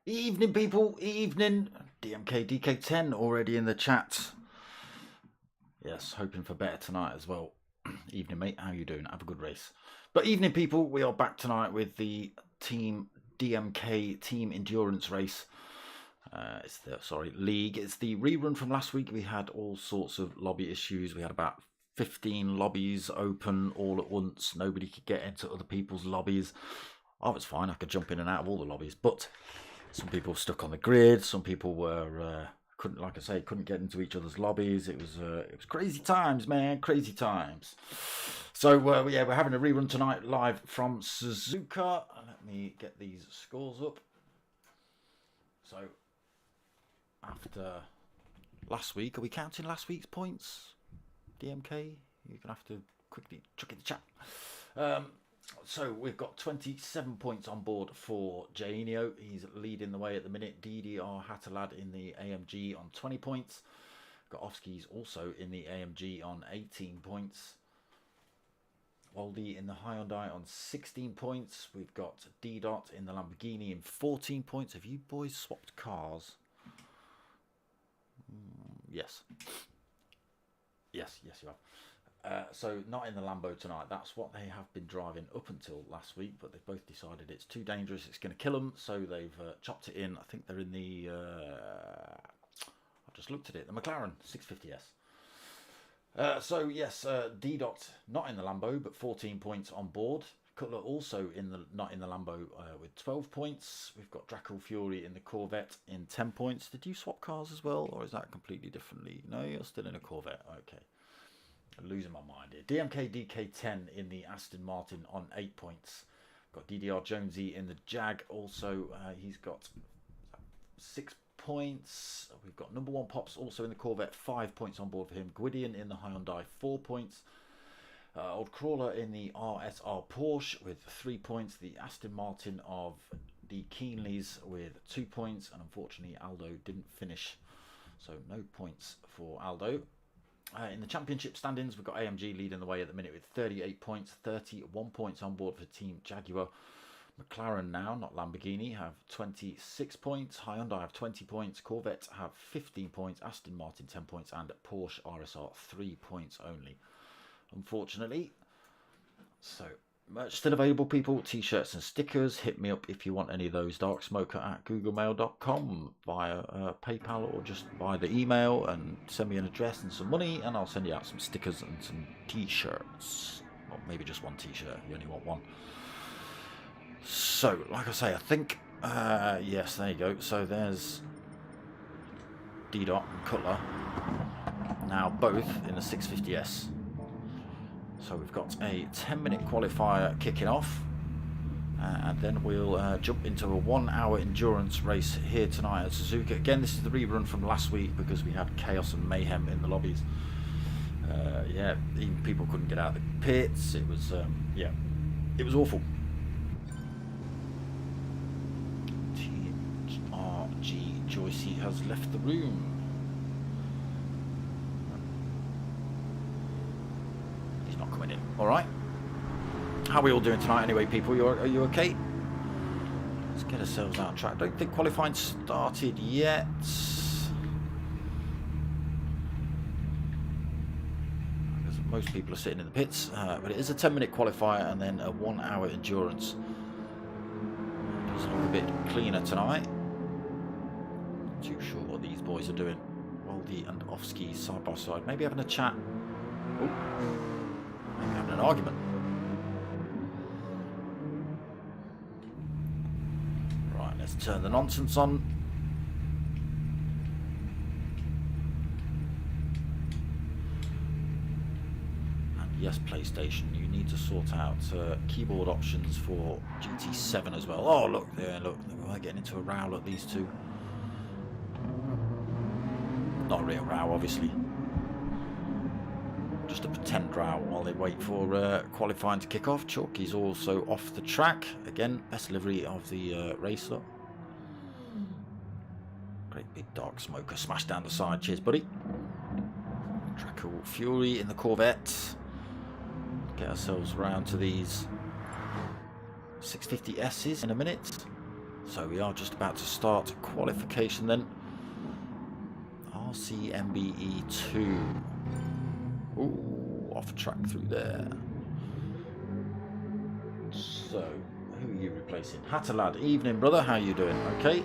Evening, people. Evening. DK10 already in the chat. Yes, hoping for better tonight as well. Evening, mate. How you doing? Have a good race. But evening, people. We are back tonight with the DMK Team Endurance race. League. It's the rerun from last week. We had all sorts of lobby issues. We had about 15 lobbies open all at once. Nobody could get into other people's lobbies. Oh, it's fine. I could jump in and out of all the lobbies, but some people were stuck on the grid. Some people were couldn't get into each other's lobbies. It was crazy times, man, crazy times. So yeah, we're having a rerun tonight live from Suzuka. Let me get these scores up. So after last week, are we counting last week's points? DMK, you're gonna have to quickly chuck in the chat. So we've got 27 points on board for Janio. He's leading the way at the minute. DDR Hatterlad in the AMG on 20 points. Got Ofski's also in the AMG on 18 points. Waldy in the Hyundai on 16 points. We've got D-Dot in the Lamborghini in 14 points. Have you boys swapped cars? Yes. Yes, you have. So not in the Lambo tonight. That's what they have been driving up until last week, but they've both decided it's too dangerous, it's going to kill them, so they've chopped it in. I think they're in the I've just looked at it, the McLaren 650S. So yes, D-Dot not in the Lambo, but 14 points on board. Cutler also not in the Lambo with 12 points. We've got Draco Fury in the Corvette in 10 points. Did you swap cars as well, or is that completely differently? No, you're still in a Corvette. Okay. I'm losing my mind here. DK10 in the Aston Martin on 8 points. Got DDR Jonesy in the Jag also. He's got 6 points. We've got number 1 Pops also in the Corvette, 5 points on board for him. Gwydion in the Hyundai, 4 points. Old Crawler in the RSR Porsche with 3 points. The Aston Martin of the Keenleys with 2 points. And unfortunately, Aldo didn't finish. So no points for Aldo. In the championship standings, we've got AMG leading the way at the minute with 38 points, 31 points on board for Team Jaguar. McLaren now, not Lamborghini, have 26 points. Hyundai have 20 points. Corvette have 15 points. Aston Martin 10 points. And Porsche RSR 3 points only, unfortunately. So, merch still available, people. T-shirts and stickers. Hit me up if you want any of those. darksmoker@googlemail.com via PayPal, or just via the email, and send me an address and some money, and I'll send you out some stickers and some T-shirts. Well, maybe just one T-shirt. You only want one. So, like I say, I think yes, there you go. So there's D-Dot and Cutler now both in the 650S. So we've got a 10-minute qualifier kicking off, and then we'll jump into a 1-hour endurance race here tonight at Suzuka. Again, this is the rerun from last week because we had chaos and mayhem in the lobbies. Yeah, even people couldn't get out of the pits. It was yeah, it was awful. TRG Joycey has left the room. Not coming in. All right. How are we all doing tonight anyway, people? Are you okay? Let's get ourselves out on track. I don't think qualifying started yet. Because most people are sitting in the pits. But it is a 10-minute qualifier and then a 1-hour endurance. It does look a bit cleaner tonight. Not too sure what these boys are doing. Waldy and Ofski side by side. Maybe having a chat. Oh. Maybe having an argument. Let's turn the nonsense on. And yes, PlayStation, you need to sort out keyboard options for GT7 as well. Oh, look there, look, they're getting into a row, look, these two. Not a real row, obviously. Just a pretend row while they wait for qualifying to kick off. Chalky's also off the track. Again, best livery of the race, look. Great big dark smoker smashed down the side. Cheers, buddy. Draco Fury in the Corvette. Get ourselves round to these 650Ss in a minute. So we are just about to start qualification then. RCMBE2. Ooh, off track through there. So, who are you replacing? Hatterlad, evening brother, how you doing? Okay.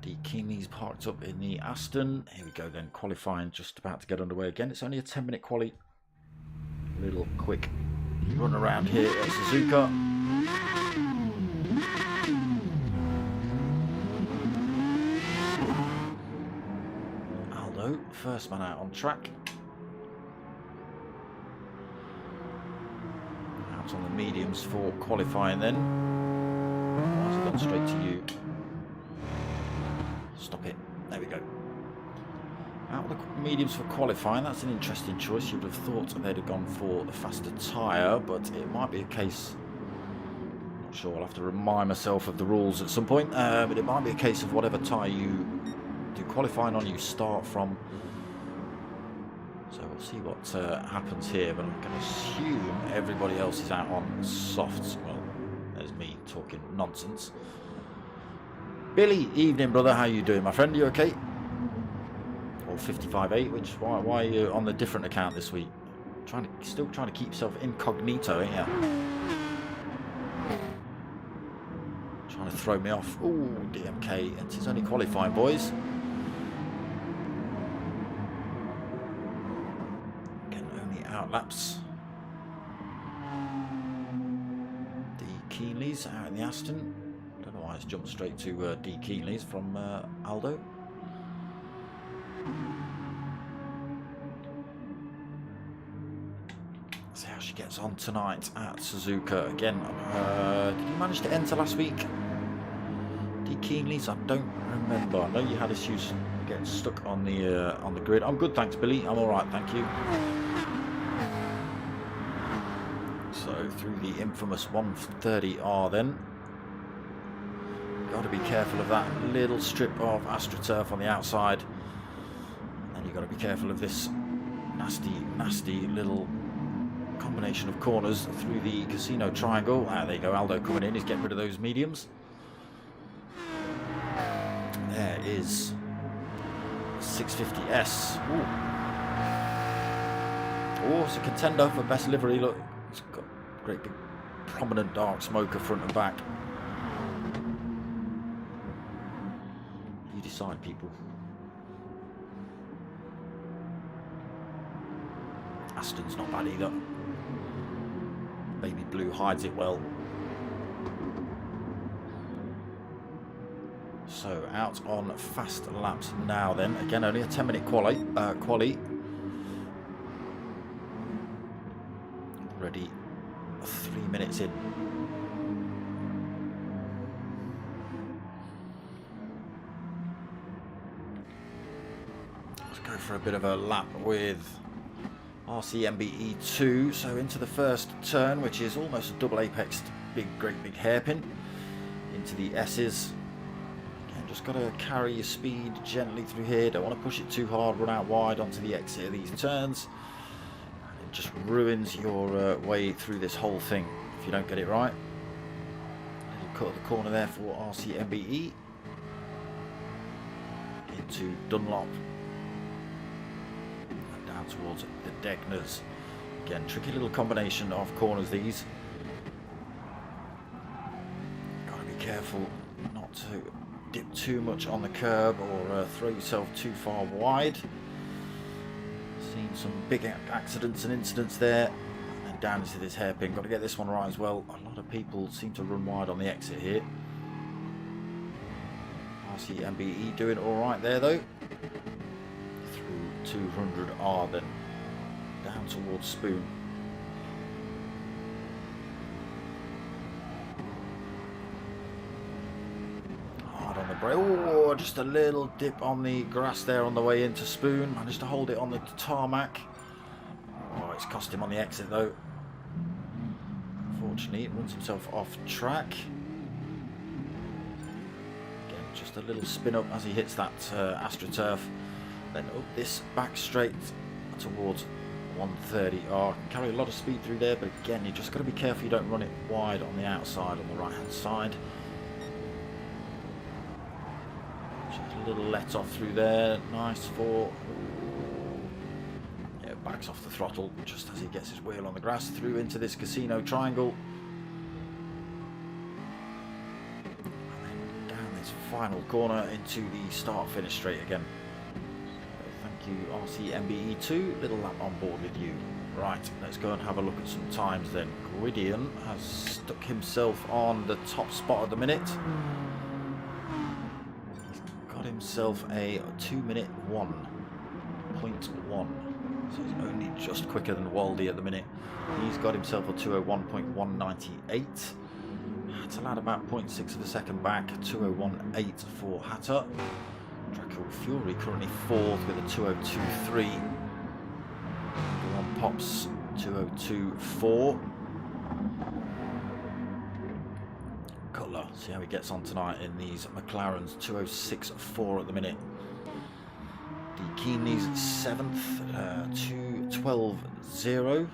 D. Keenley's parked up in the Aston. Here we go then, qualifying just about to get underway again. It's only a 10-minute quali. Little quick run around here at Suzuka. Aldo, first man out on track. Out on the mediums for qualifying then. Why has it gone straight to you? Stop it. There we go. Out of the mediums for qualifying. That's an interesting choice. You would have thought they'd have gone for the faster tyre, but it might be a case... Not sure, I'll have to remind myself of the rules at some point, but it might be a case of whatever tyre you do qualifying on, you start from. So we'll see what happens here, but I'm going to assume everybody else is out on softs. Well, there's me talking nonsense. Billy, evening brother, how you doing, my friend? You okay? Or 55.8, which why are you on the different account this week? Still trying to keep yourself incognito, ain't you? Trying to throw me off. Ooh, DMK, it is only qualifying, boys. Again, only out laps. D. Keenley's out in the Aston. It's jumped straight to D. Keenley's from Aldo. See how she gets on tonight at Suzuka. Again, did you manage to enter last week? D. Keenley's, I don't remember. I know you had issues getting stuck on the grid. I'm good, thanks, Billy. I'm all right, thank you. So through the infamous 130R then. Got to be careful of that little strip of AstroTurf on the outside. And you've got to be careful of this nasty little combination of corners through the casino triangle. Ah, there you go, Aldo coming in. He's getting rid of those mediums. There is 650S. Ooh. Oh, it's a contender for best livery. Look, it's got a great big prominent dark smoker front and back. Decide, people. Aston's not bad either. Baby blue hides it well. So out on fast laps now then. Again, only a 10-minute quali. Already 3 minutes in. For a bit of a lap with RCMBE2, so into the first turn, which is almost a double apexed great big hairpin into the S's. Again, just got to carry your speed gently through here, don't want to push it too hard, run out wide onto the exit of these turns, and it just ruins your way through this whole thing if you don't get it right. Little cut at the corner there for RCMBE into Dunlop. Towards the Degners. Again, tricky little combination of corners these. Got to be careful not to dip too much on the curb or throw yourself too far wide. Seen some big accidents and incidents there. And then down into this hairpin. Got to get this one right as well. A lot of people seem to run wide on the exit here. RC MBE doing all right there though. Through 200R then down towards Spoon. Hard on the brake. Oh, just a little dip on the grass there on the way into Spoon. Managed to hold it on the tarmac. Oh, it's cost him on the exit though. Unfortunately, he runs himself off track. Again, just a little spin up as he hits that AstroTurf. Then up this back straight towards 130. Oh, can carry a lot of speed through there, but again, you just got to be careful you don't run it wide on the outside on the right hand side. Just a little let off through there. Nice for. Yeah, backs off the throttle just as he gets his wheel on the grass through into this casino triangle. And then down this final corner into the start finish straight again. You RC MBE2, little lap on board with you. Right, let's go and have a look at some times then. Gwydion has stuck himself on the top spot at the minute. He's got himself a 2-minute 1.1. So he's only just quicker than Waldy at the minute. He's got himself a 201.198. Hatter about 0.6 of a second back, 201.8 for Hatter. Fury currently fourth with a 202.3. Number one Pops 202.4. Cutler, see how he gets on tonight in these McLarens. 206.4 at the minute. D Keenley's seventh, 212.0.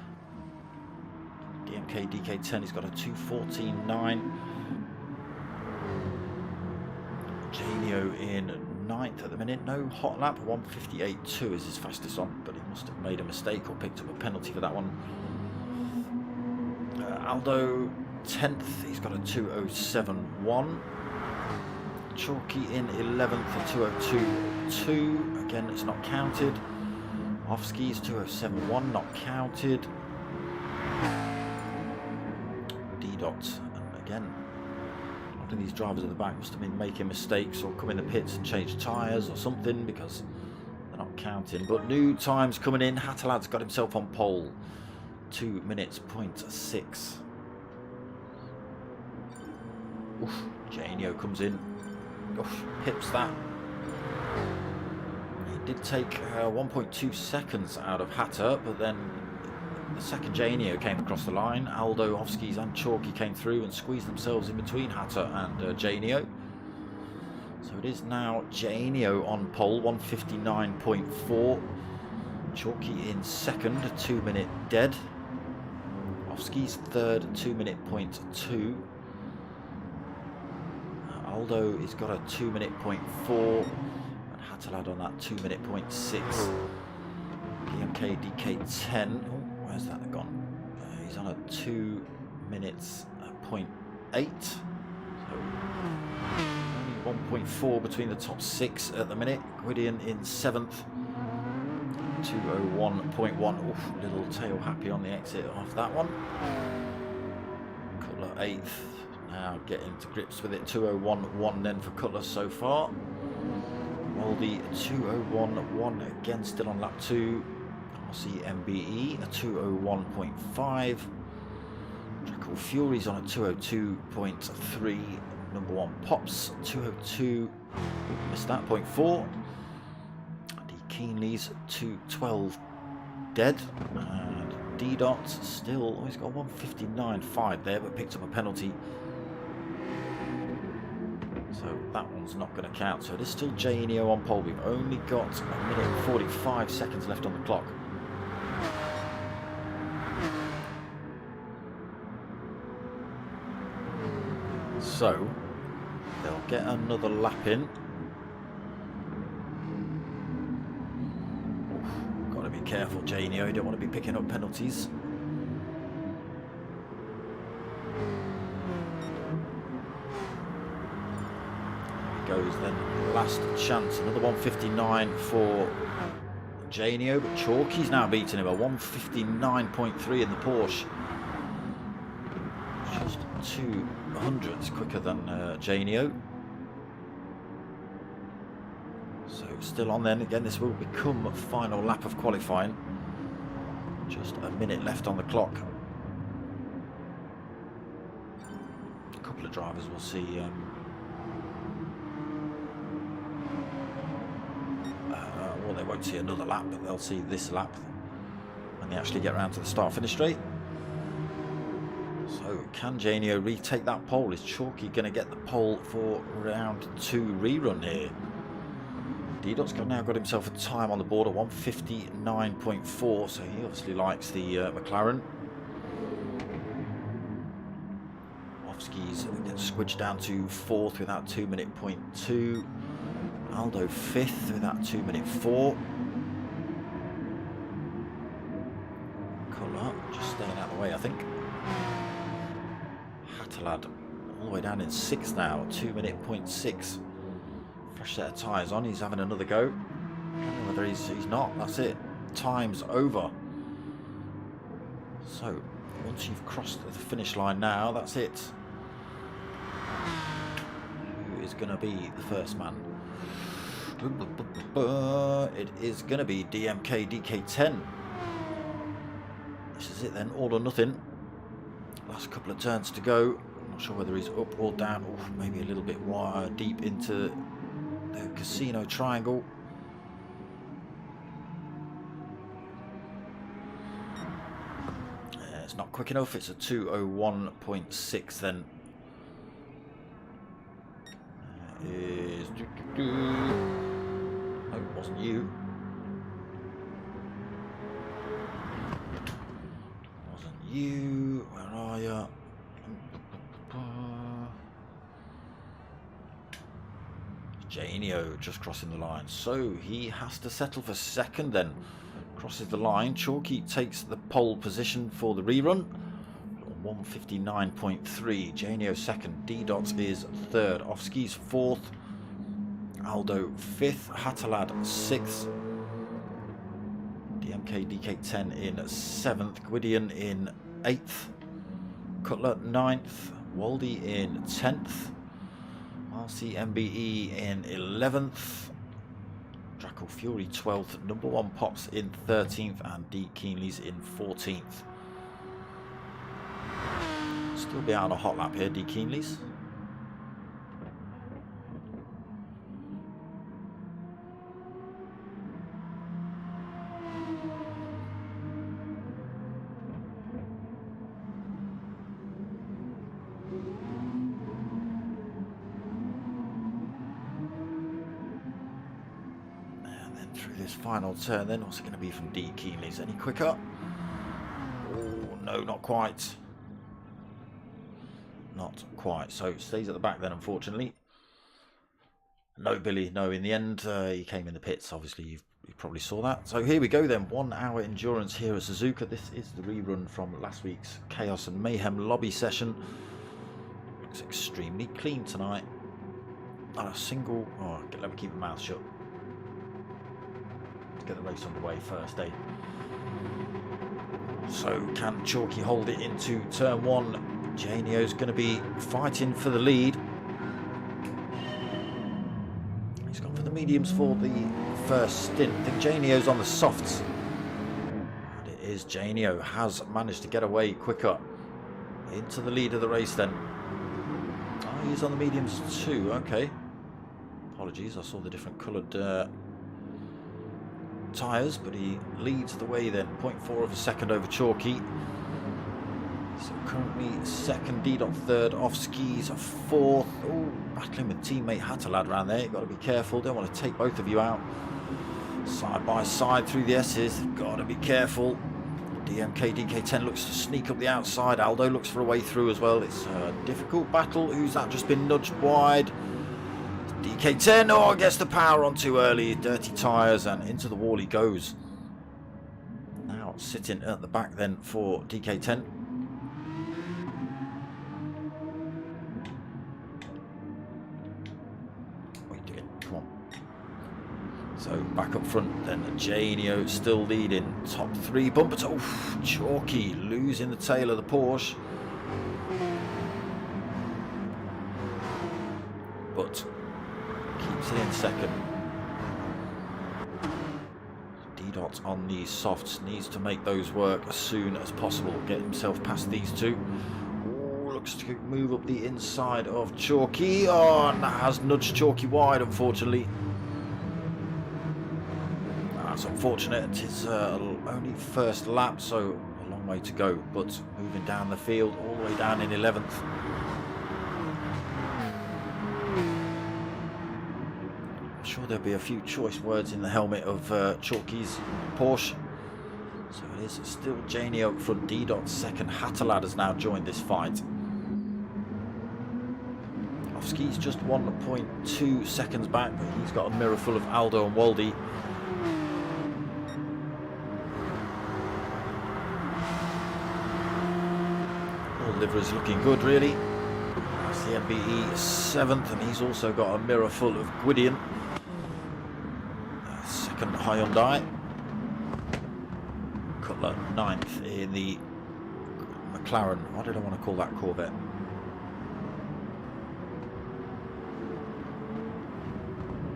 DMK DK10, he's got a 214.9. Janio in ninth at the minute. No hot lap. 158.2 is his fastest on, but he must have made a mistake or picked up a penalty for that one. Aldo 10th, he's got a 207.1. Chalky in 11th, a 202.2. Again, it's not counted. Offski's 207.1, not counted. D-Dot, and again, these drivers at the back must have been making mistakes or come in the pits and change tyres or something because they're not counting. But new times coming in. Hattalad's got himself on pole. 2 minutes, 0.6. Oof, Janio comes in. Oof, pips that. He did take 1.2 seconds out of Hatter, but then the second Janio came across the line. Aldo, Ovskis and Chalky came through and squeezed themselves in between Hatter and Janio. So it is now Janio on pole, 159.4. Chalky in second, 2 minute dead. Ovskis third, 2 minute 0.2. Aldo has got a 2 minute 0.4. And Hattelad on that 2 minute 0.6. DMK DK10. Where's that gone? He's on a 2 minutes 0.8. So only 1.4 between the top 6 at the minute. Gwydion in 7th. 201.1. Oof, little tail happy on the exit off that one. Cutler 8th. Now getting to grips with it. 201.1 then for Cutler so far. Waldy 201.1 again, still on lap 2. RC MBE a 201.5. Draco Fury's on a 202.3. Number one Pops 202. Missed that 0.4. D Keenley's 212 dead. And D Dot still, oh, he's got 159.5 there, but picked up a penalty. So that one's not going to count. So it is still Janio on pole. We've only got 1 minute and 45 seconds left on the clock. So they'll get another lap in. Oof, got to be careful, Janio. You don't want to be picking up penalties. Goes then, last chance, another 159 for Janio, but Chalky's now beaten him, a 159.3 in the Porsche. Just 2 hundredths quicker than Janio. still on then. Again, this will become a final lap of qualifying. Just a minute left on the clock. A couple of drivers will see well, they won't see another lap, but they'll see this lap when they actually get around to the start-finish straight. So can Janio retake that pole? Is Chalky going to get the pole for round 2 rerun here? D-Dot's now got himself a time on the board of 1:59.4, so he obviously likes the McLaren. Ofsky's gets squidged down to 4th with that 2-minute point 2. Aldo 5th with that 2-minute 4. Colour just staying out of the way, I think. Hattelad all the way down in 6th now, 2-minute point 6. Fresh set of tyres on, he's having another go. I don't know whether he's not, that's it. Time's over. So, once you've crossed the finish line now, that's it. Who is going to be the first man? It is going to be DMK DK10. This is it then, all or nothing. Last couple of turns to go. I'm not sure whether he's up or down, or maybe a little bit deep into the casino triangle. It's not quick enough, it's a 2:01.6 then. Is no, it wasn't you. Wasn't you. Where are you? Janio just crossing the line, so he has to settle for 2nd then. Crosses the line. Chalky takes the pole position for the rerun. 1:59.3. Janio 2nd. D-Dots is 3rd. Ofsky's 4th. Aldo 5th. Hattelad 6th. DMK DK10 in 7th. Gwydion in 8th. Cutler 9th. Waldy in 10th. RCMBE in 11th. Draco Fury 12th. Number 1 Pops in 13th. And D Keenley's in 14th. Still be out on a hot lap here, D Keenley's. This final turn then, what's it going to be from D Keenley's? Any quicker? Oh no, not quite. Not quite. So stays at the back then, unfortunately. No, Billy, no. In the end, he came in the pits. Obviously, you probably saw that. So here we go then. 1 hour endurance here at Suzuka. This is the rerun from last week's Chaos and Mayhem lobby session. Looks extremely clean tonight. Not a single... Oh, let me keep my mouth shut. Get the race underway first, eh? So can Chalky hold it into turn 1? Janio's going to be fighting for the lead. He's gone for the mediums for the first stint. I think Janio's on the softs. And it is. Janio has managed to get away quicker into the lead of the race then. Oh, he's on the mediums too. Okay. Apologies, I saw the different coloured tyres, but he leads the way then. 0.4 of a second over Chalky. So currently 2nd, D-Dot 3rd, Ofsky's 4th. Oh, battling with teammate Hattelad around there. You've got to be careful. Don't want to take both of you out. Side by side through the S's. Got to be careful. DMK DK10 looks to sneak up the outside. Aldo looks for a way through as well. It's a difficult battle. Who's that just been nudged wide? DK10, oh, gets the power on too early. Dirty tyres, and into the wall he goes. Now sitting at the back then for DK10. What are you doing? Come on. So back up front then, Janio still leading. Top 3 bumper to... Oh, Chalky losing the tail of the Porsche. But... keeps it in 2nd. D-Dot on the softs. Needs to make those work as soon as possible. Get himself past these two. Oh, looks to move up the inside of Chalky. Oh, and that has nudged Chalky wide, unfortunately. That's unfortunate. It's only first lap, so a long way to go. But moving down the field, all the way down in 11th. I'm sure there'll be a few choice words in the helmet of Chalky's Porsche. So it is still Janey up front. D-Dot second. Hattelad has now joined this fight. Ofsky's just 1.2 seconds back, but he's got a mirror full of Aldo and Waldy. All liveries looking good, really. That's the MBE 7th, and he's also got a mirror full of Gwydion. Second Hyundai. Cutler 9th in the McLaren. What did I want to call that Corvette?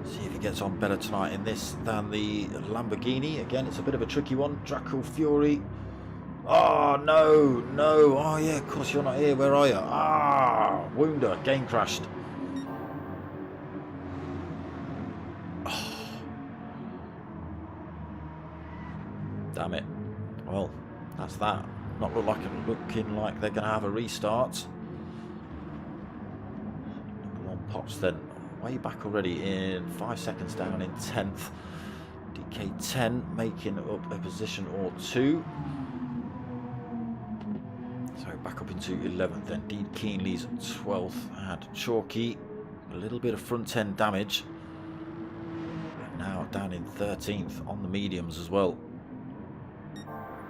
See if he gets on better tonight in this than the Lamborghini. Again, it's a bit of a tricky one. Draco Fury. Oh, no, no. Oh, yeah, of course you're not here. Where are you? Ah, Wounder. Game crashed. Oh. Damn it. Well, that's that. Not looking like they're going to have a restart. Number 1 pops then. Way back already in 5 seconds down in 10th. DK 10 making up a position or two. So back up into 11th then. Dean Keenley's 12th. And Chalky, a little bit of front end damage. And now down in 13th on the mediums as well.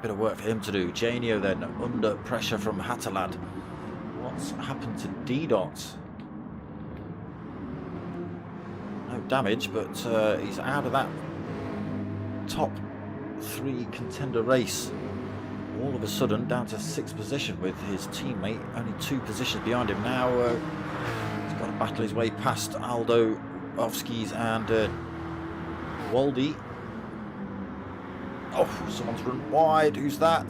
Bit of work for him to do. Janio then under pressure from Hattelad. What's happened to D-Dot? No damage, but he's out of that top 3 contender race. All of a sudden down to 6th position with his teammate only 2 positions behind him. Now he's got to battle his way past Aldo, Ofskis and Waldy. Oh, someone's run wide. Who's that?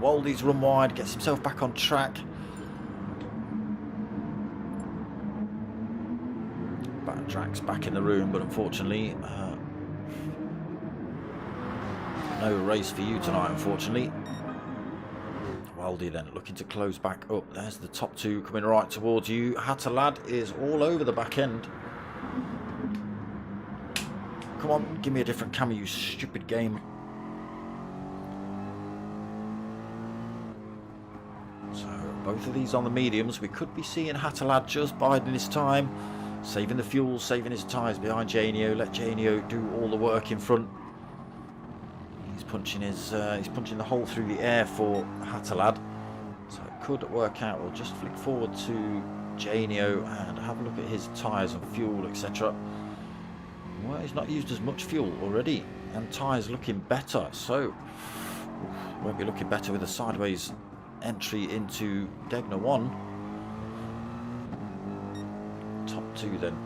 Waldy's run wide, gets himself back on track. Drax back in the room, but unfortunately no race for you tonight, unfortunately. Waldy then looking to close back up. There's the top 2 coming right towards you. Hattelad is all over the back end. Come on, give me a different camo, you stupid game. So both of these on the mediums. We could be seeing Hattelad just biding his time, saving the fuel, saving his tyres behind Janio. Let Janio do all the work in front. He's punching the hole through the air for Hattelad. So it could work out. We'll just flick forward to Janio and have a look at his tyres and fuel, etc. Well, he's not used as much fuel already, and tyres looking better, so won't be looking better with a sideways entry into Degner 1. Top 2 then,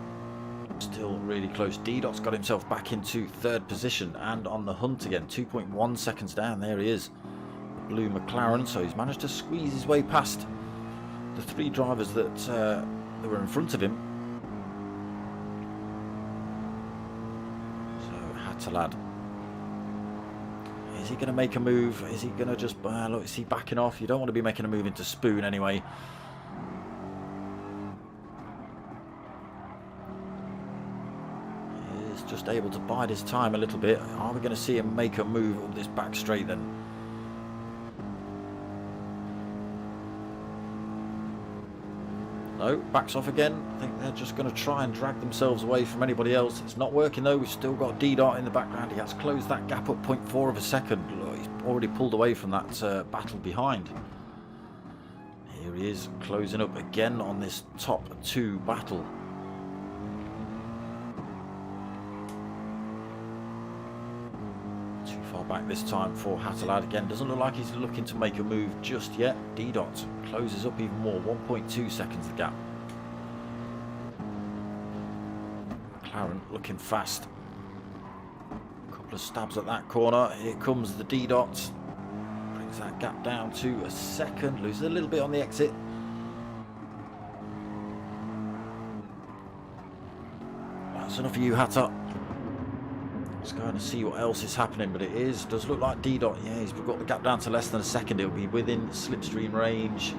still really close. D-Dot's got himself back into 3rd position and on the hunt again, 2.1 seconds down. There he is, the blue McLaren. So he's managed to squeeze his way past the 3 drivers that were in front of him. Hattelad. Is he going to make a move? Is he going to just look, is he backing off? You don't want to be making a move into Spoon anyway. He's just able to bide his time a little bit. Are we going to see him make a move up this back straight then? No, backs off again. I think they're just going to try and drag themselves away from anybody else. It's not working though. We've still got D-Dot in the background. He has closed that gap up 0.4 of a second. Look, he's already pulled away from that battle behind. Here he is, closing up again on this top 2 battle. Too far back this time for Hattelad again. Doesn't look like he's looking to make a move just yet. D-Dot closes up even more, 1.2 seconds the gap. McLaren looking fast. couple of stabs at that corner. Here comes the D-Dot. Brings that gap down to a second. Loses a little bit on the exit. That's enough for you, Hatter. Let's go and see what else is happening, but does look like D-Dot. Yeah, he's got the gap down to less than a second. It'll be within slipstream range.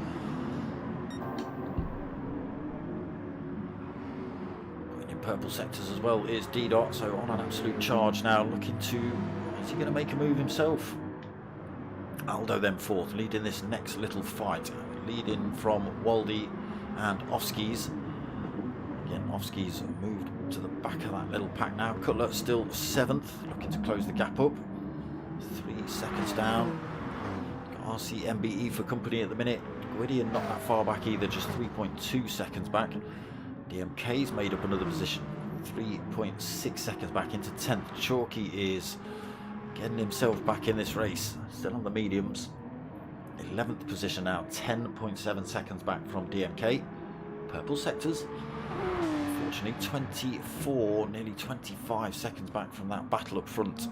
In purple sectors as well is D-Dot, so on an absolute charge now, looking to, is he going to make a move himself? Aldo then fourth, leading this next little fight, leading from Waldy and Ofskis. Again, Ofskis moved to the back of that little pack now. Cutler still seventh, looking to close the gap up. 3 seconds down. Got RCMBE for company at the minute. Gwydion not that far back either, just 3.2 seconds back. DMK's made up another position, 3.6 seconds back into 10th. Chalky is getting himself back in this race, still on the mediums. 11th position now, 10.7 seconds back from DMK. Purple sectors, unfortunately 24, nearly 25 seconds back from that battle up front.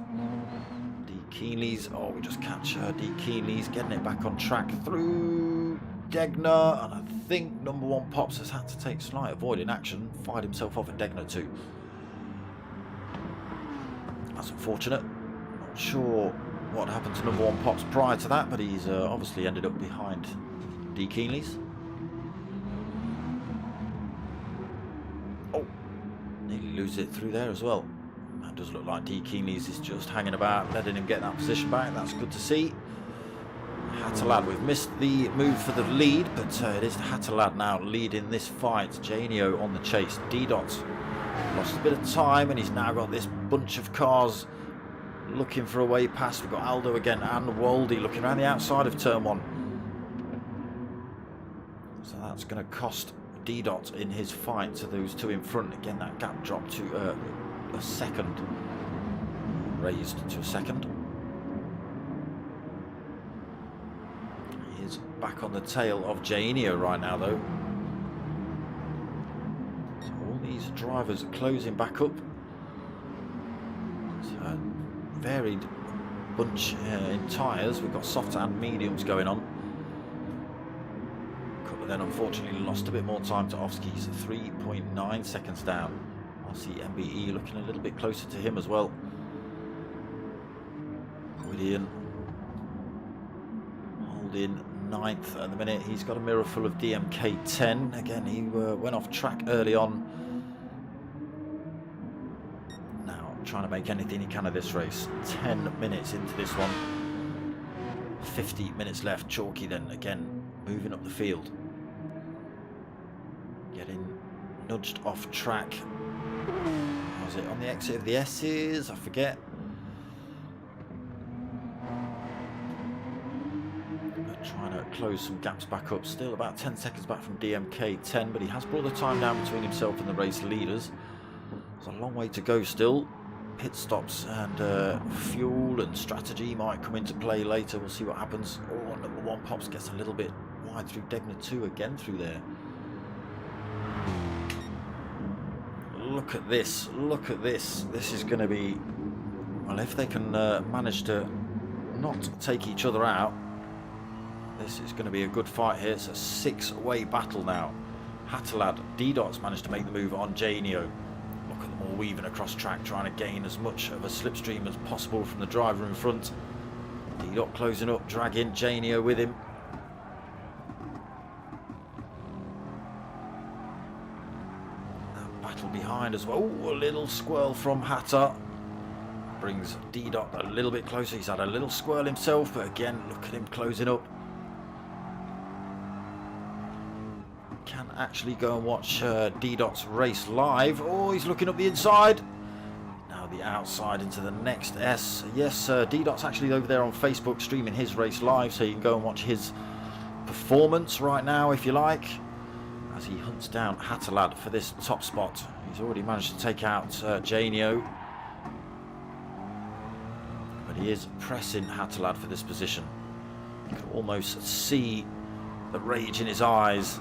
D. Keenley's, oh, we just catch D. Keenley's getting it back on track through Degner, and I think number one Pops has had to take slight avoiding action, fired himself off at Degner too. That's unfortunate. Not sure what happened to number one Pops prior to that, but he's obviously ended up behind D. Keenley's. Oh, nearly lose it through there as well. That does look like D. Keenley's is just hanging about, letting him get that position back. That's good to see. Hatterlad, we've missed the move for the lead, but it is Hatterlad now leading this fight. Janio on the chase. D-Dot lost a bit of time, and he's now got this bunch of cars looking for a way past. We've got Aldo again and Waldy looking around the outside of turn one. So that's going to cost D-Dot in his fight to those two in front. Again, that gap dropped to a second, raised to a second. He is back on the tail of Janio right now, though. So all these drivers are closing back up. It's a varied bunch in tyres. We've got soft and mediums going on. Cutler then unfortunately lost a bit more time to Ofskis, 3.9 seconds down. RCMBE looking a little bit closer to him as well. Gwydion holding 9th at the minute. He's got a mirror full of DMK 10. Again, he went off track early on. Now trying to make anything he can of this race. 10 minutes into this one. 50 minutes left. Chalky then again moving up the field. Getting nudged off track. Was it on the exit of the S's? I forget. Trying to close some gaps back up. Still about 10 seconds back from DMK 10, but he has brought the time down between himself and the race leaders. There's a long way to go still. Pit stops and fuel and strategy might come into play later. We'll see what happens. Oh, number one Pops gets a little bit wide through Degner 2 again through there. Look at this, look at this. This is going to be, well, if they can manage to not take each other out, this is going to be a good fight here. It's a 6-way battle now. Hatterlad, D-Dot's managed to make the move on Janio. Look at them all weaving across track, trying to gain as much of a slipstream as possible from the driver in front. D-Dot closing up, dragging Janio with him. Behind as well. Ooh, a little squirrel from Hatter brings D-Dot a little bit closer. He's had a little squirrel himself, but again, look at him closing up. Can actually go and watch D-Dot's race live. Oh, he's looking up the inside. Now the outside into the next S. Yes, D-Dot's actually over there on Facebook streaming his race live, so you can go and watch his performance right now if you like, as he hunts down Hatterlad for this top spot. He's already managed to take out Janio, but he is pressing Hatterlad for this position. You can almost see the rage in his eyes.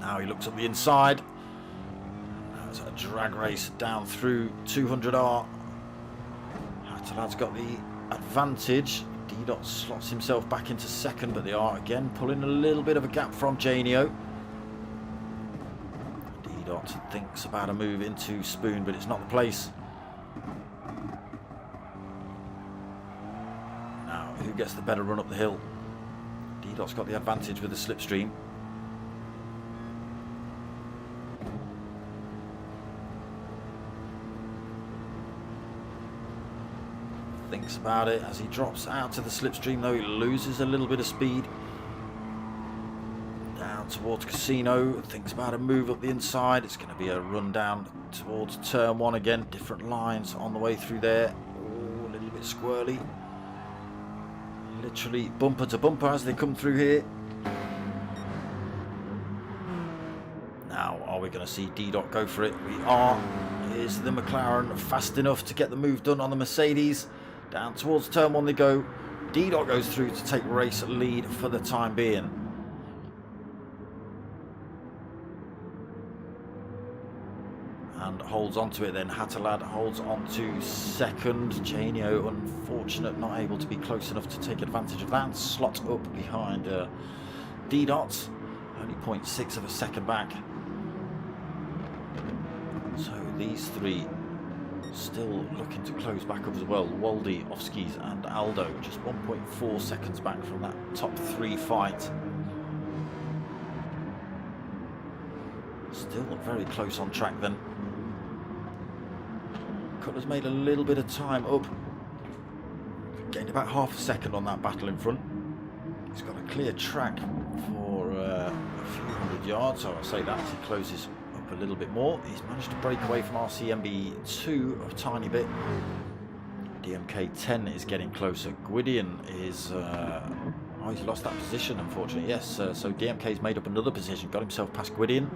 Now he looks up the inside. Now it's It's a drag race down through 200R. Hatalad's got the advantage. D-Dot slots himself back into second, but they are again pulling a little bit of a gap from Janio. D-Dot thinks about a move into Spoon, but it's not the place. Now, who gets the better run up the hill? D-Dot's got the advantage with the slipstream. Thinks about it as he drops out to the slipstream, though he loses a little bit of speed. Down towards Casino, thinks about a move up the inside. It's going to be a run down towards turn one again. Different lines on the way through there. Oh, a little bit squirrely. Literally bumper to bumper as they come through here. Now, are we going to see D-Dot go for it? We are. Is the McLaren fast enough to get the move done on the Mercedes? Down towards turn one they go. D-Dot goes through to take race lead for the time being. And holds on to it then. Hatalad holds on to second. Janio, unfortunate, not able to be close enough to take advantage of that. Slot up behind D-Dot. Only 0.6 of a second back. So these three still looking to close back up as well. Waldy, Ofskis and Aldo just 1.4 seconds back from that top three fight. Still very close on track then. Cutler's made a little bit of time up. Gained about half a second on that battle in front. He's got a clear track for a few hundred yards, so I'll say that he closes a little bit more. He's managed to break away from RCMB2 a tiny bit. DMK 10 is getting closer. Gwydion is oh, he's lost that position, unfortunately. Yes, so DMK's made up another position, got himself past Gwydion,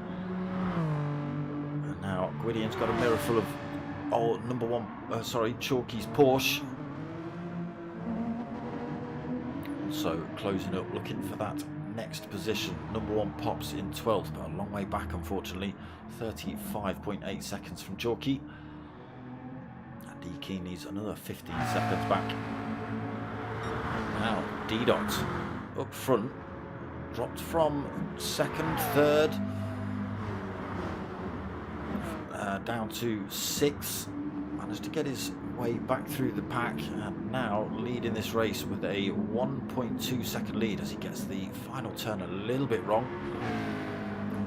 and now Gwydion's got a mirror full of number one, Chalky's Porsche. So closing up, looking for that next position. Number one Pops in 12th, but a long way back, unfortunately. 35.8 seconds from Chalky. And D-Key needs another 15 seconds back. Now D-Dot up front, dropped from second, third, down to sixth. Managed to get his way back through the pack, and now leading this race with a 1.2 second lead as he gets the final turn a little bit wrong.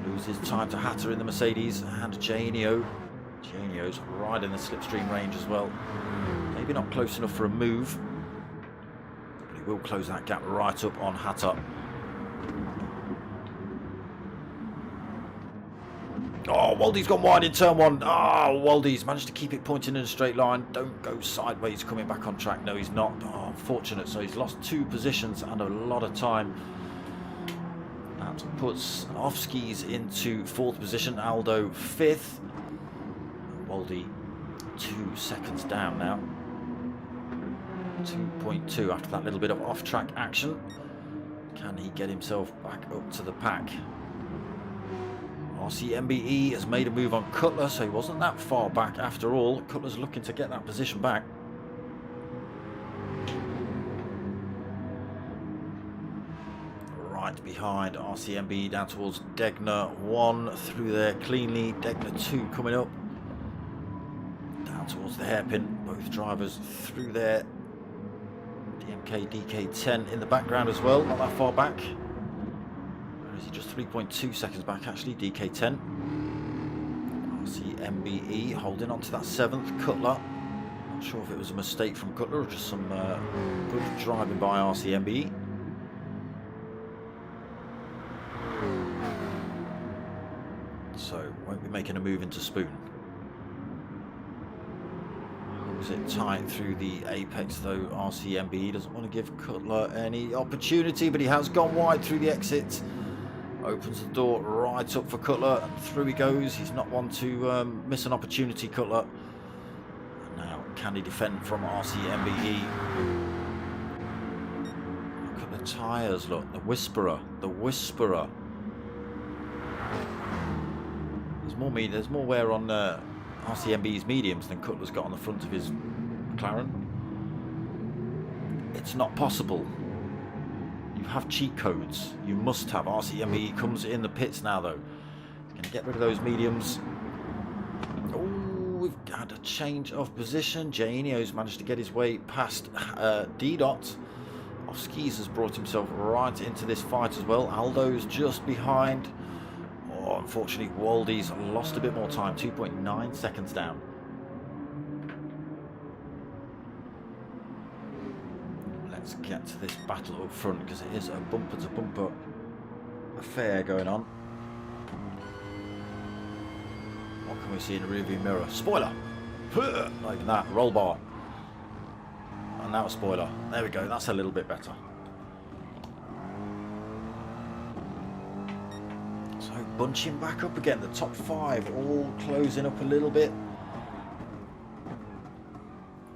Loses time to Hatter in the Mercedes, and Janio's right in the slipstream range as well. Maybe not close enough for a move, but he will close that gap right up on Hatter. Oh, Waldy's gone wide in turn one. Oh, Waldy's managed to keep it pointing in a straight line. Don't go sideways coming back on track. No, he's not. Oh, unfortunate. So he's lost two positions and a lot of time. That puts Ofskis into fourth position. Aldo fifth. Waldy 2 seconds down now. 2.2 after that little bit of off-track action. Can he get himself back up to the pack? RCMBE has made a move on Cutler, so he wasn't that far back after all. Cutler's looking to get that position back. Right behind RCMBE down towards Degner 1 through there cleanly. Degner 2 coming up. Down towards the hairpin. Both drivers through there. DMK DK10 in the background as well, not that far back. Is he just 3.2 seconds back actually? DK10. RCMBE holding on to that seventh. Cutler. Not sure if it was a mistake from Cutler or just some good driving by RCMBE. So won't be making a move into Spoon. Holds it tight through the apex though. RCMBE doesn't want to give Cutler any opportunity, but he has gone wide through the exit. Opens the door right up for Cutler, and through he goes. He's not one to miss an opportunity, Cutler. And now, can he defend from RCMBE? Look at the tyres, look. The Whisperer. The Whisperer has There's more wear on RCMB's mediums than Cutler's got on the front of his McLaren. It's not possible. You have cheat codes. You must have. RCMB comes in the pits now, though. He's going to get rid of those mediums. Oh, we've had a change of position. Janio's managed to get his way past D-Dot. Off skis has brought himself right into this fight as well. Aldo's just behind. Oh, unfortunately, Waldy's lost a bit more time. 2.9 seconds down. Let's get to this battle up front because it is a bumper-to-bumper affair going on. What can we see in the rearview mirror? Spoiler! Not even that. Roll bar. And now a spoiler. There we go. That's a little bit better. So bunching back up again. The top 5 all closing up a little bit.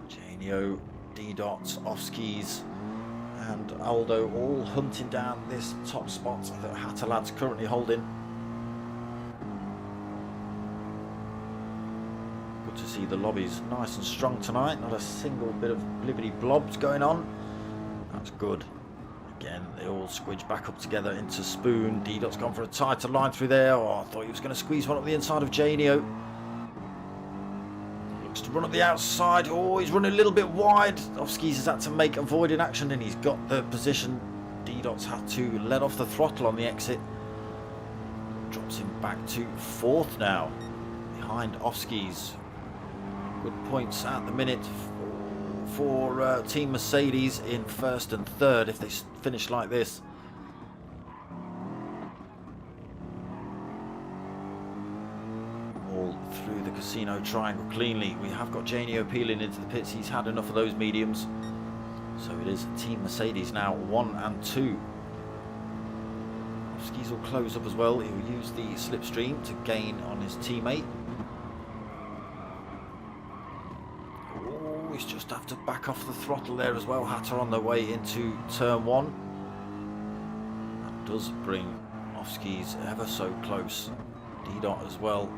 Janio, D-Dot, off skis, and Aldo all hunting down this top spot that Hatalad's currently holding. Good to see the lobbies nice and strong tonight. Not a single bit of blibbity blobs going on. That's good. Again, they all squidge back up together into Spoon. D-Dot's gone for a tighter line through there. Oh, I thought he was going to squeeze one up the inside of Janio. Looks to run up the outside. Oh, he's running a little bit wide. Off skis has had to make avoiding action, and he's got the position. D-Dot's had to let off the throttle on the exit. Drops him back to 4th now, behind off skis. Good points at the minute for Team Mercedes in 1st and 3rd if they finish like this. All through the casino triangle cleanly. We have got Janio peeling into the pits. He's had enough of those mediums. So it is Team Mercedes now 1 and 2. Skis will close up as well. He'll use the slipstream to gain on his teammate. He's just have to back off the throttle there as well. Hatter on their way into turn 1. That does bring off skis ever so close. D-Dot as well.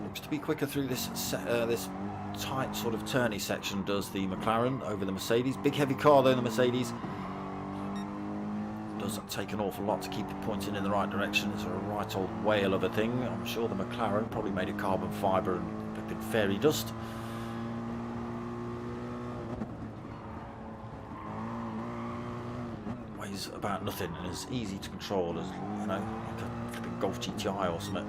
Looks to be quicker through this this tight sort of turny section, does the McLaren over the Mercedes. Big heavy car though, the Mercedes. Doesn't take an awful lot to keep it pointing in the right direction. It's a right old whale of a thing. I'm sure the McLaren probably made of carbon fibre and flipping fairy dust. Weighs about nothing and is easy to control as, you know, like a flipping Golf GTI or something.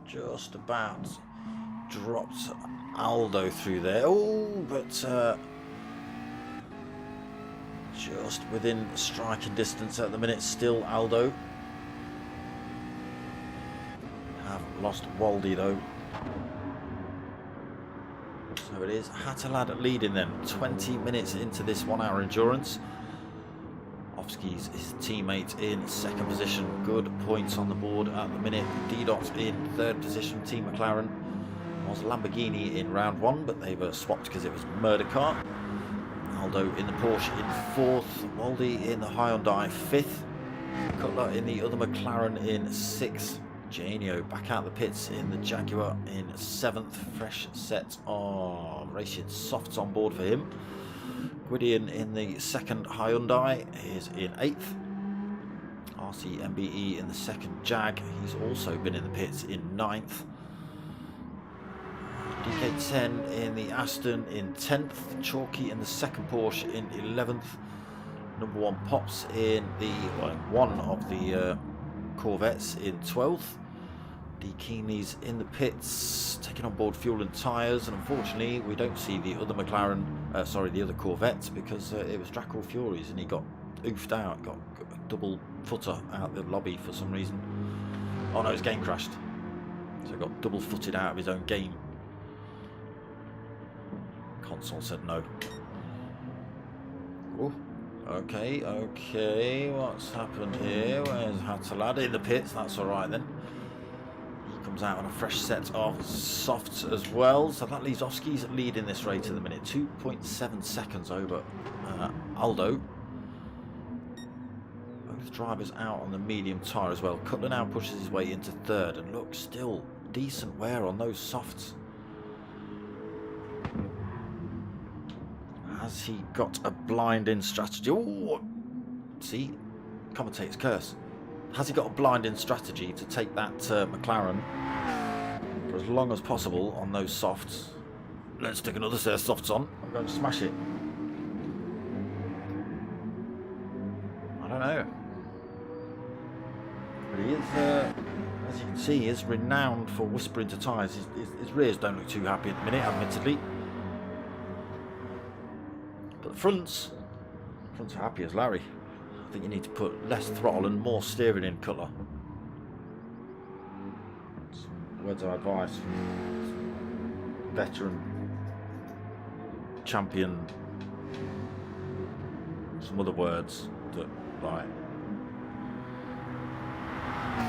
Just about dropped Aldo through there. Oh, but just within striking distance at the minute. Still Aldo. Have lost Waldy though. So it is Hatalad leading then. 20 minutes into this 1 hour endurance. Offskis his teammate in 2nd position. Good points on the board at the minute. D-Dot in 3rd position. Team McLaren was Lamborghini in round 1, but they were swapped because it was murder car. Aldo in the Porsche in 4th. Waldy in the Hyundai 5th. Cutler in the other McLaren in 6th. Janio back out the pits in the Jaguar in 7th. Fresh set of racing softs on board for him. Gwydion in the 2nd Hyundai is in 8th. RCMBE in the 2nd Jag. He's also been in the pits in 9th. DK10 in the Aston in 10th. Chalky in the 2nd Porsche in 11th. Number 1 Pops in the one of the Corvettes in 12th. D Keeney's in the pits, taking on board fuel and tyres, and unfortunately we don't see the other McLaren, the other Corvette, because it was Draco Furies and he got oofed out, got a double footer out the lobby for some reason. Oh no, his game crashed, so he got double footed out of his own game. Console said no. Oh, okay, what's happened here? Where's Hatalad? In the pits, that's alright then. He comes comes out on a fresh set of softs as well. So that leaves Oski's leading this race at the minute. 2.7 seconds over Aldo. Both drivers out on the medium tyre as well. Cutler now pushes his way into third. And look, still decent wear on those softs. Has he got a blinding strategy? Oh, see, commentator's curse. Has he got a blinding strategy to take that McLaren for as long as possible on those softs? Let's stick another set of softs on. I'm going to smash it. I don't know. But he is, as you can see, he is renowned for whispering to tyres. His rears don't look too happy at the minute, admittedly. But the fronts are happy as Larry. I think you need to put less throttle and more steering in, Cutler. Some words of advice from veteran champion. Some other words that like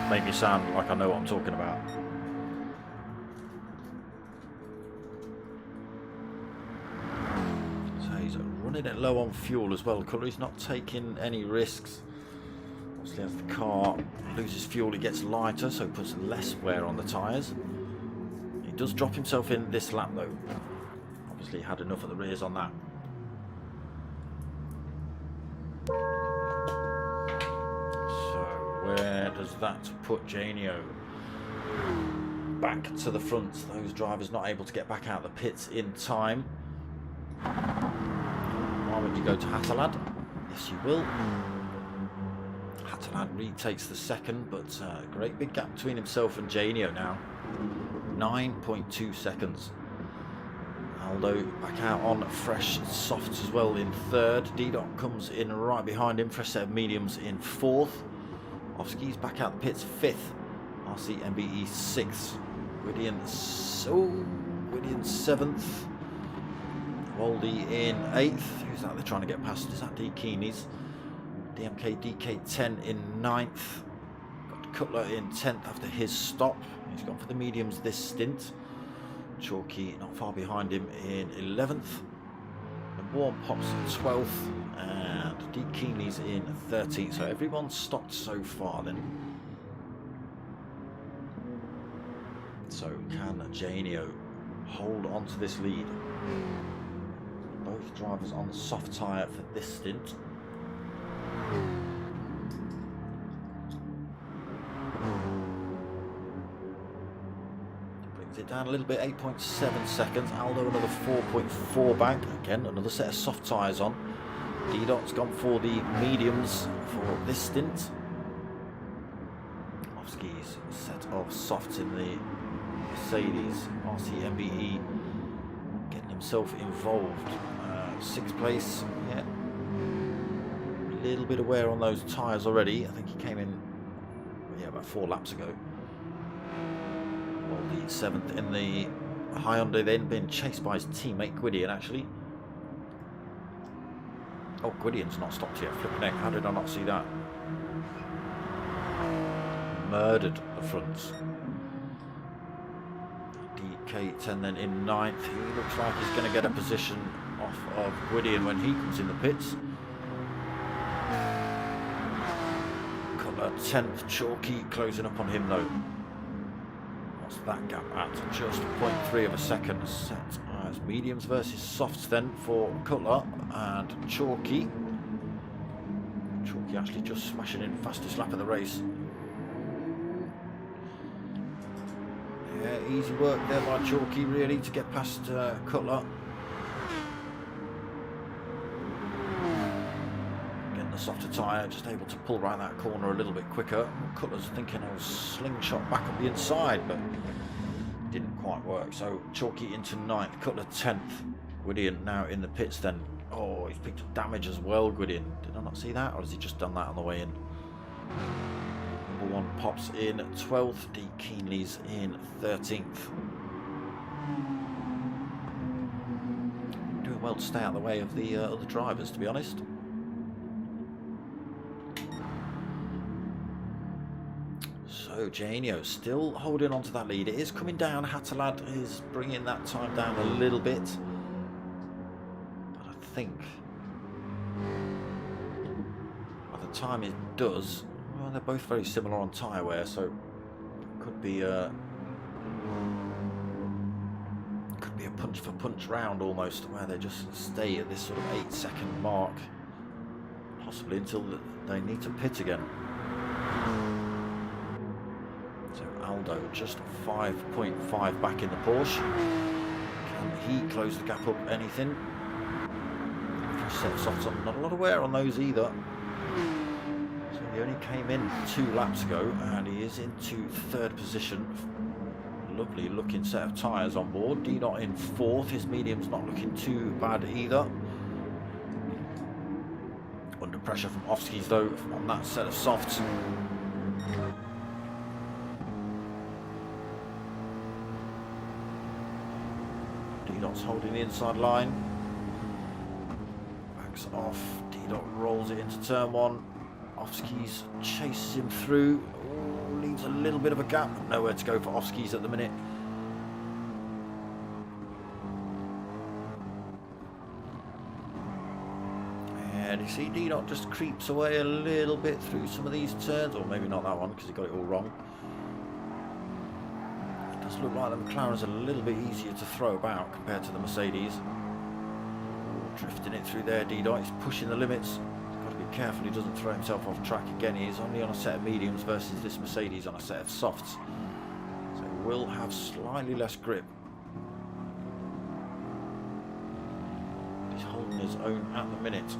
make me sound like I know what I'm talking about. Running it low on fuel as well. Cutler is not taking any risks. Obviously, as the car loses fuel, it gets lighter, so it puts less wear on the tyres. He does drop himself in this lap, though. Obviously, had enough at the rears on that. So, where does that put Janio? Back to the front. Those drivers not able to get back out of the pits in time. Why would you go to Hattelad? Yes, you will. Hattelad retakes the second, but a great big gap between himself and Janio now. 9.2 seconds. Aldo back out on fresh softs as well in third. D-Dot comes in right behind him. Fresh set of mediums in fourth. Oski's back out the pits fifth. RC MBE sixth. Gwydion seventh. Waldy in 8th. Who's that they're trying to get past? Is that D. Keeney's? DK in 9th. Got Cutler in 10th after his stop. He's gone for the mediums this stint. Chalky not far behind him in 11th. And Warm Pops 12th. And D. Keeney's in 13th. So everyone's stopped so far then. So can Janio hold on to this lead? Both drivers on the soft tyre for this stint. Brings it down a little bit, 8.7 seconds. Aldo another 4.4 back. Again, another set of soft tyres on. D-Dot's gone for the mediums for this stint. Oski's set of softs in the Mercedes RC MBE. Getting himself involved. 6th place, yeah. A little bit of wear on those tyres already. I think he came in, yeah, about 4 laps ago. Well, the 7th in the Hyundai, then being chased by his teammate Gwydion, actually. Oh, Gwydion's not stopped yet. Flipping heck, how did I not see that? Murdered the fronts. DK10 then in 9th. He looks like he's going to get a position off of Gwydion when he comes in the pits. Cutler 10th. Chalky closing up on him though. What's that gap at? Just 0.3 of a second. Set as mediums versus softs then for Cutler and Chalky. Chalky actually just smashing in fastest lap of the race. Yeah, easy work there by Chalky really to get past Cutler. Getting the softer tyre, just able to pull around that corner a little bit quicker. Cutler's thinking I'll slingshot back up the inside, but didn't quite work. So Chalky into 9th, Cutler 10th. Gwydion now in the pits then. Oh, he's picked up damage as well, Gwydion. Did I not see that? Or has he just done that on the way in? Number 1 Pops in 12th. D. Keenley's in 13th. Doing well to stay out of the way of the other drivers, to be honest. So Janio still holding on to that lead. It is coming down. Hatterlad is bringing that time down a little bit. But I think by the time it does, well, they're both very similar on tyre wear, so it could be a punch for punch round almost, where they just stay at this sort of 8-second mark, possibly until they need to pit again. So Aldo just 5.5 back in the Porsche. Can he close the gap up anything? Set of softs on, not a lot of wear on those either. So he only came in 2 laps ago and he is into 3rd position. Lovely looking set of tyres on board. D-Dot in 4th. His medium's not looking too bad either. Under pressure from Ofskis though on that set of softs. D-Dot's holding the inside line. Backs off. D-Dot rolls it into turn 1. Ofskis chases him through. Leaves a little bit of a gap. Nowhere to go for Ofskis at the minute. And you see D-Dot just creeps away a little bit through some of these turns, or maybe not that one because he got it all wrong. It does look like the McLaren's a little bit easier to throw about compared to the Mercedes. Drifting it through there, D-Dot. He's pushing the limits. Careful he doesn't throw himself off track again. He is only on a set of mediums versus this Mercedes on a set of softs, so he will have slightly less grip. He's holding his own at the minute.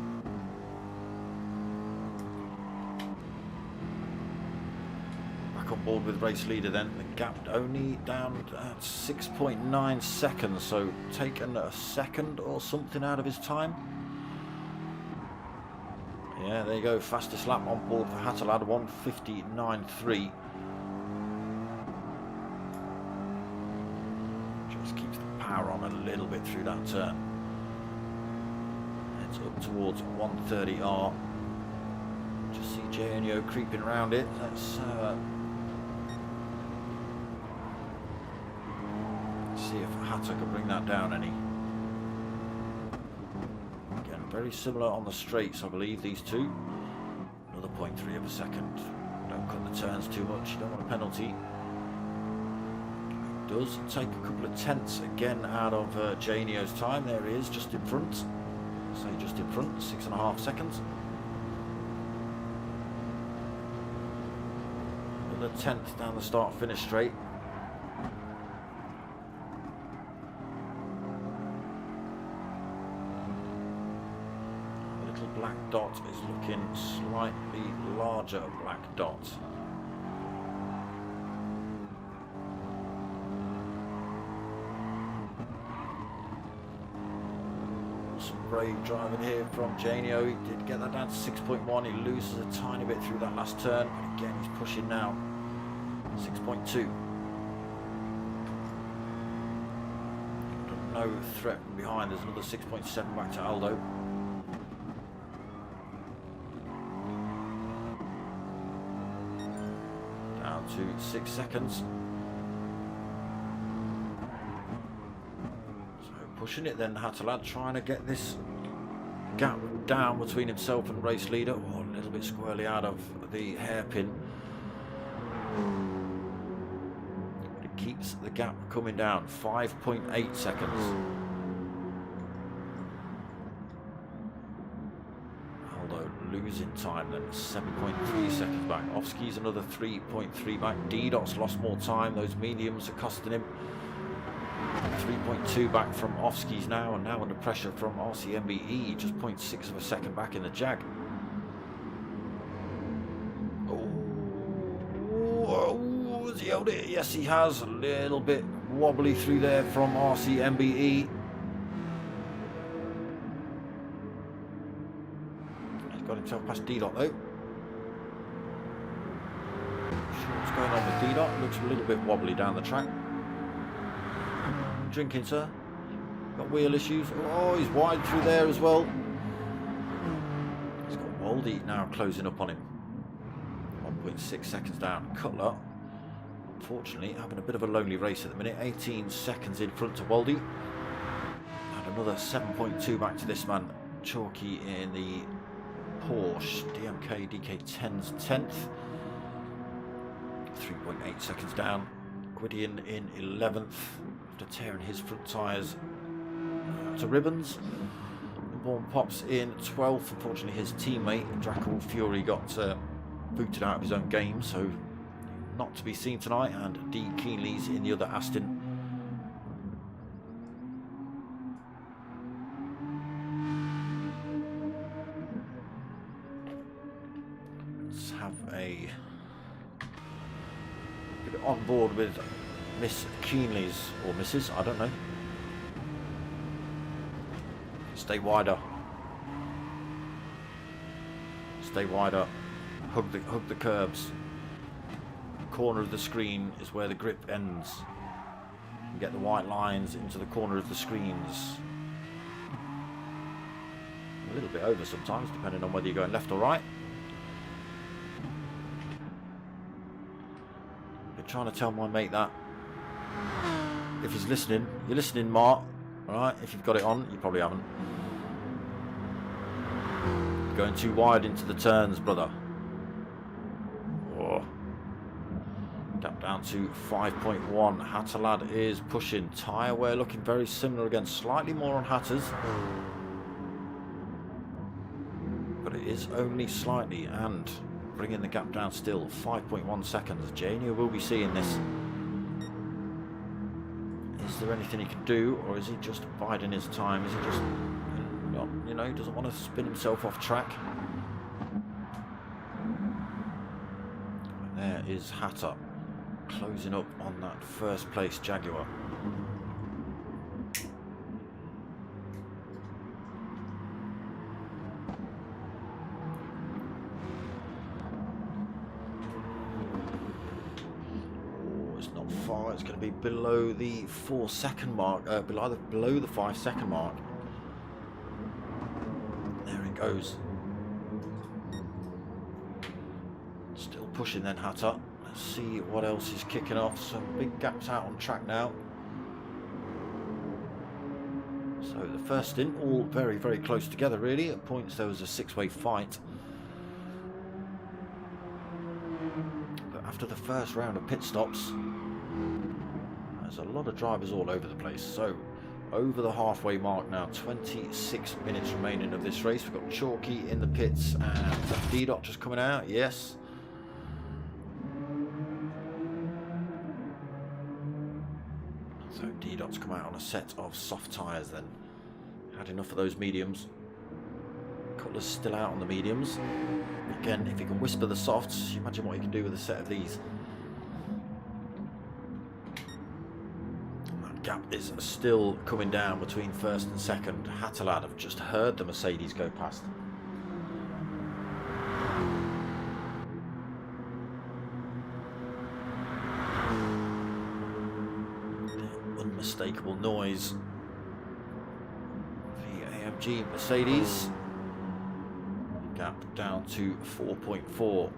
Back on board with race leader then. The gap only down at 6.9 seconds, so taken a second or something out of his time. Yeah, there you go, fastest lap on board for Hatterlad, 1:59.3. Just keeps the power on a little bit through that turn. It's up towards 130R. Just see Janio creeping around it. Let's see if Hatter can bring that down any. Very similar on the straights, I believe, these two. Another 0.3 of a second. Don't cut the turns too much, you don't want a penalty. Does take a couple of tenths again out of Janio's time. There he is, just in front. Say just in front, 6.5 seconds. Another tenth down the start-finish straight. Black dot is looking slightly larger black dot. Some brave driving here from Janio. He did get that down to 6.1. He loses a tiny bit through that last turn, but again he's pushing now. 6.2. No threat from behind. There's another 6.7 back to Aldo. To 6 seconds. So pushing it then, Hatterlad trying to get this gap down between himself and race leader. Oh, a little bit squirrely out of the hairpin. But it keeps the gap coming down. 5.8 seconds. Losing time then, 7.3 seconds back. Ofski's another 3.3 back. D-Dot's lost more time. Those mediums are costing him. 3.2 back from Ofski's now, and now under pressure from RCMBE, just 0.6 of a second back in the Jag. Oh, has he held it? Yes, he has. A little bit wobbly through there from RCMBE. Got himself past D-Dot though. Not sure what's going on with D-Dot. Looks a little bit wobbly down the track. Drinking, sir. Got wheel issues. Oh, he's wide through there as well. He's got Waldy now closing up on him. 1.6 seconds down. Cutler unfortunately having a bit of a lonely race at the minute. 18 seconds in front of Waldy. And another 7.2 back to this man, Chalky, in the Porsche. DMK DK10's 10th. 3.8 seconds down. Gwydion in 11th after tearing his front tyres to ribbons. Born Pops in 12th. Unfortunately, his teammate Draco Fury got booted out of his own game, so not to be seen tonight. And D Keenley's in the other Aston. Let's have a bit on board with Miss Keenley's, or Mrs. I don't know. Stay wider. Stay wider. Hug the curbs. Corner of the screen is where the grip ends. You get the white lines into the corner of the screens. A little bit over sometimes, depending on whether you're going left or right. Been trying to tell my mate that. If he's listening, you're listening, Mark. Alright, if you've got it on, you probably haven't. Going too wide into the turns, brother. Oh. Gap down to 5.1. Hatterlad is pushing. Tyre wear looking very similar again. Slightly more on Hatters. But it is only slightly, and bringing the gap down still. 5.1 seconds. Jania will be seeing this. Is there anything he can do, or is he just biding his time? Is he just, you know, he doesn't want to spin himself off track? There is Hatter closing up on that first place Jaguar. It's going to be below the 4-second mark, below the 5-second mark. There it goes. Still pushing then, Hatter. Let's see what else is kicking off. Some big gaps out on track now. So the first stint, all very, very close together really. At points there was a 6-way fight. But after the first round of pit stops, there's a lot of drivers all over the place. So over the halfway mark now, 26 minutes remaining of this race. We've got Chalky in the pits and D-Dot just coming out. Yes. So D-Dot's come out on a set of soft tyres then. Had enough of those mediums. Cutler's still out on the mediums. Again, if you can whisper the softs, imagine what you can do with a set of these. Gap is still coming down between first and second. Hatterlad have just heard the Mercedes go past. The unmistakable noise. The AMG Mercedes. Gap down to 4.4.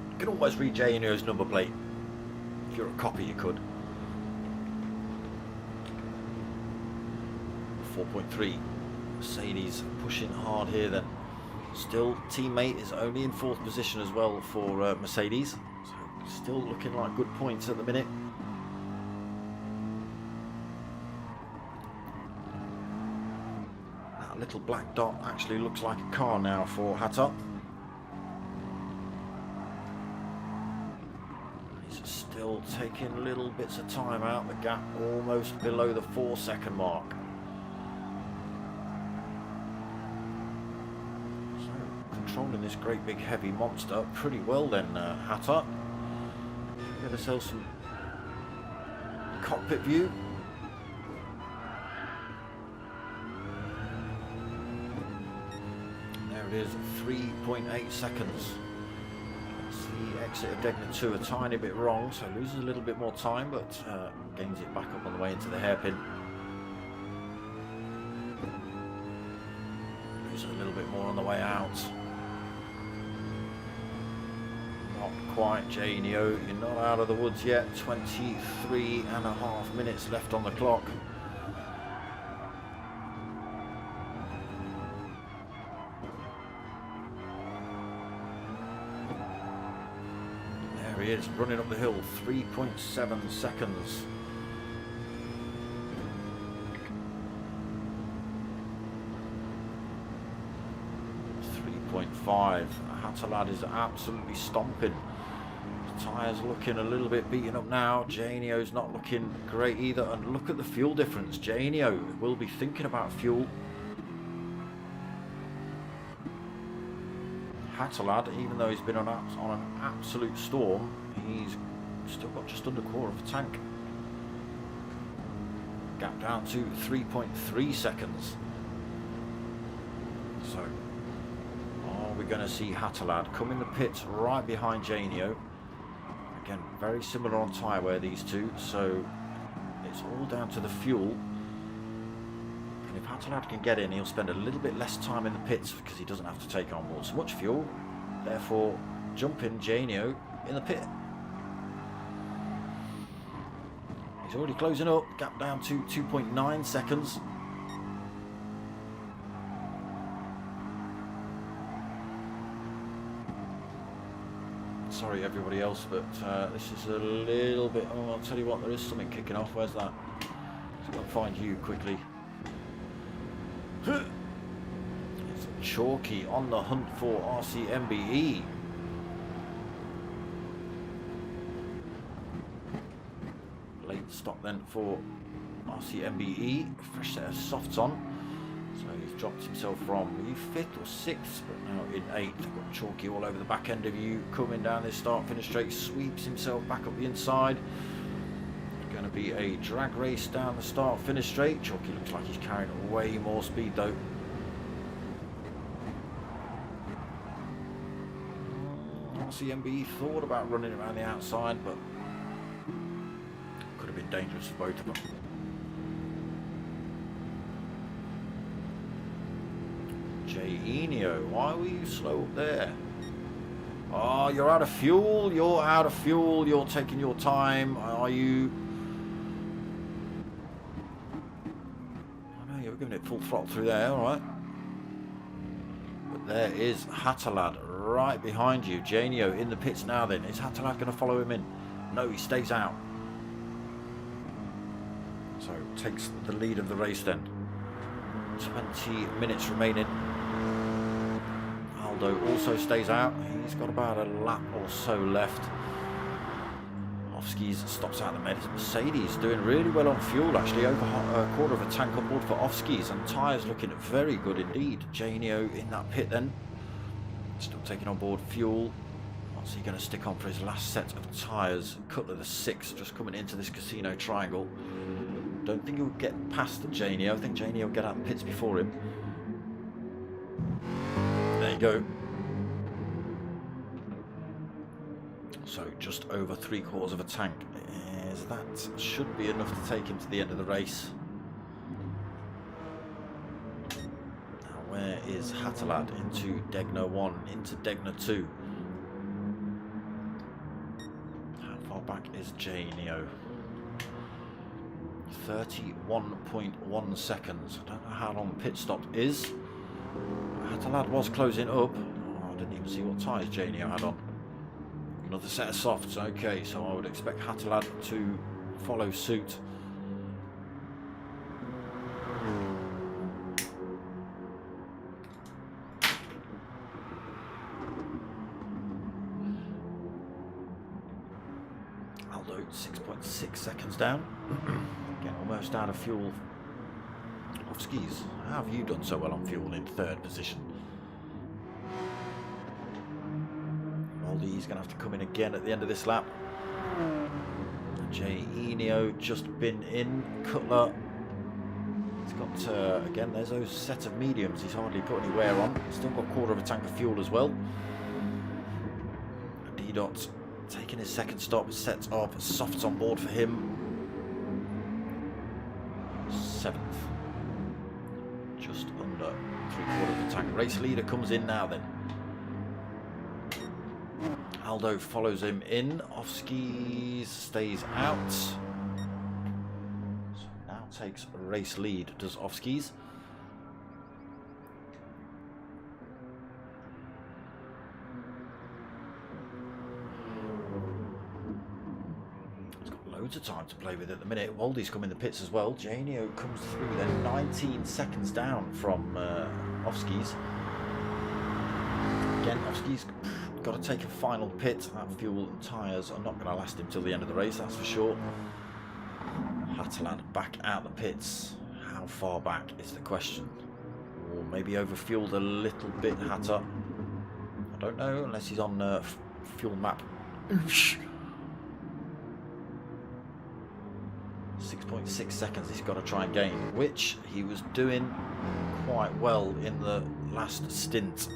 You can almost read J&O's number plate. If you're a copy, you could. 4.3. Mercedes pushing hard here then. Still, teammate is only in 4th position as well for Mercedes. So still looking like good points at the minute. That little black dot actually looks like a car now for Hatter. Still taking little bits of time out. The gap almost below the 4-second mark. So controlling this great big heavy monster pretty well then, Hatter. Get ourselves some cockpit view. There it is, 3.8 seconds. The exit of Degner 2 a tiny bit wrong, so loses a little bit more time, but gains it back up on the way into the hairpin. Just a little bit more on the way out. Not quite, Janio. You're not out of the woods yet. 23.5 minutes left on the clock. There he is, running up the hill. 3.7 seconds. 3.5. Hatalad is absolutely stomping. The tyres looking a little bit beaten up now. Janio's not looking great either. And look at the fuel difference. Janio will be thinking about fuel. Hatalad, even though he's been on an absolute storm, he's still got just under a quarter of a tank. Gap down to 3.3 seconds. So, are we going to see Hatalad come in the pits right behind Janio? Again, very similar on tyre wear, these two, so it's all down to the fuel. And if Hatalad can get in, he'll spend a little bit less time in the pits because he doesn't have to take on board so much fuel. Therefore, jump in Janio in the pit. He's already closing up, gap down to 2.9 seconds. Sorry everybody else, but this is a little bit... Oh, I'll tell you what, there is something kicking off. Where's that? Let's go and find you quickly. It's Chalky on the hunt for RCMBE. Late stop then for RCMBE. Fresh set of softs on. So he's dropped himself from 5th or 6th, but now in 8th. They've got Chalky all over the back end of you. Coming down this start-finish straight, sweeps himself back up the inside. It's going to be a drag race down the start-finish straight. Chalky looks like he's carrying way more speed though. RCMB thought about running around the outside, but could have been dangerous for both of them. Enio, why were you slow up there? Oh, you're out of fuel. You're out of fuel. You're taking your time. Are you? I know you were giving it full throttle through there. All right. But there is Hatalad right behind you. Janio in the pits now. Then is Hatalad going to follow him in? No, he stays out. So takes the lead of the race then. 20 minutes remaining. Aldo also stays out. He's got about a lap or so left. Ofskis stops out the Mercedes, doing really well on fuel actually, over a quarter of a tank on board for Ofskis, and tyres looking very good indeed. Janio in that pit then, still taking on board fuel. What's he going to stick on for his last set of tyres? Cutler the 6th, just coming into this casino triangle. Don't think he'll get past Janio. I think Janio will get out the pits before him. There you go. So just over 3/4 of a tank. That should be enough to take him to the end of the race. Now where is Hatalad? Into Degner 1, into Degner 2. How far back is Janio? 31.1 seconds. I don't know how long pit stop is. Hatalad was closing up. Oh, I didn't even see what tyres Janio had on. Another set of softs. Okay, so I would expect Hatalad to follow suit. Aldo 6.6 seconds down. Again, almost out of fuel. Off skis. How have you done so well on fuel in 3rd position? He's going to have to come in again at the end of this lap. Janio just been in. Cutler. He's got, again, there's those set of mediums. He's hardly put any wear on. Still got a quarter of a tank of fuel as well. D-Dot taking his 2nd stop. Sets up. Softs on board for him. 7th. Just under 3/4 of the tank. Race leader comes in now then. Aldo follows him in. Off-skis stays out. So now takes race lead, does off-skis. He's got loads of time to play with at the minute. Waldy's come in the pits as well. Janio comes through then, 19 seconds down from off-skis. Again, off-skis got to take a final pit. That fuel and tyres are not going to last him till the end of the race, that's for sure. Hatteland back out the pits. How far back is the question? Or maybe overfueled a little bit, Hatter. I don't know, unless he's on fuel map. 6.6 seconds he's got to try and gain, which he was doing quite well in the last stint.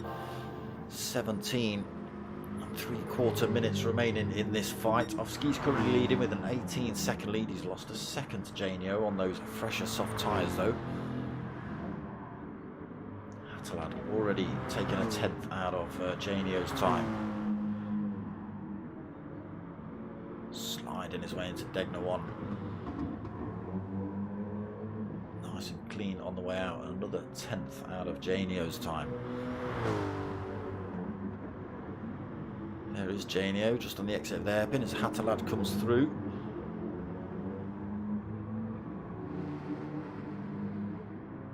17.75 minutes remaining in this fight. Off-skis currently leading with an 18-second lead. He's lost a second to Janio on those fresher soft tyres though. Hatteland already taken a 10th out of Janio's time. Sliding his way into Degner 1. Nice and clean on the way out. Another 10th out of Janio's time. There is Janio just on the exit of the hairpin as Hatteland comes through.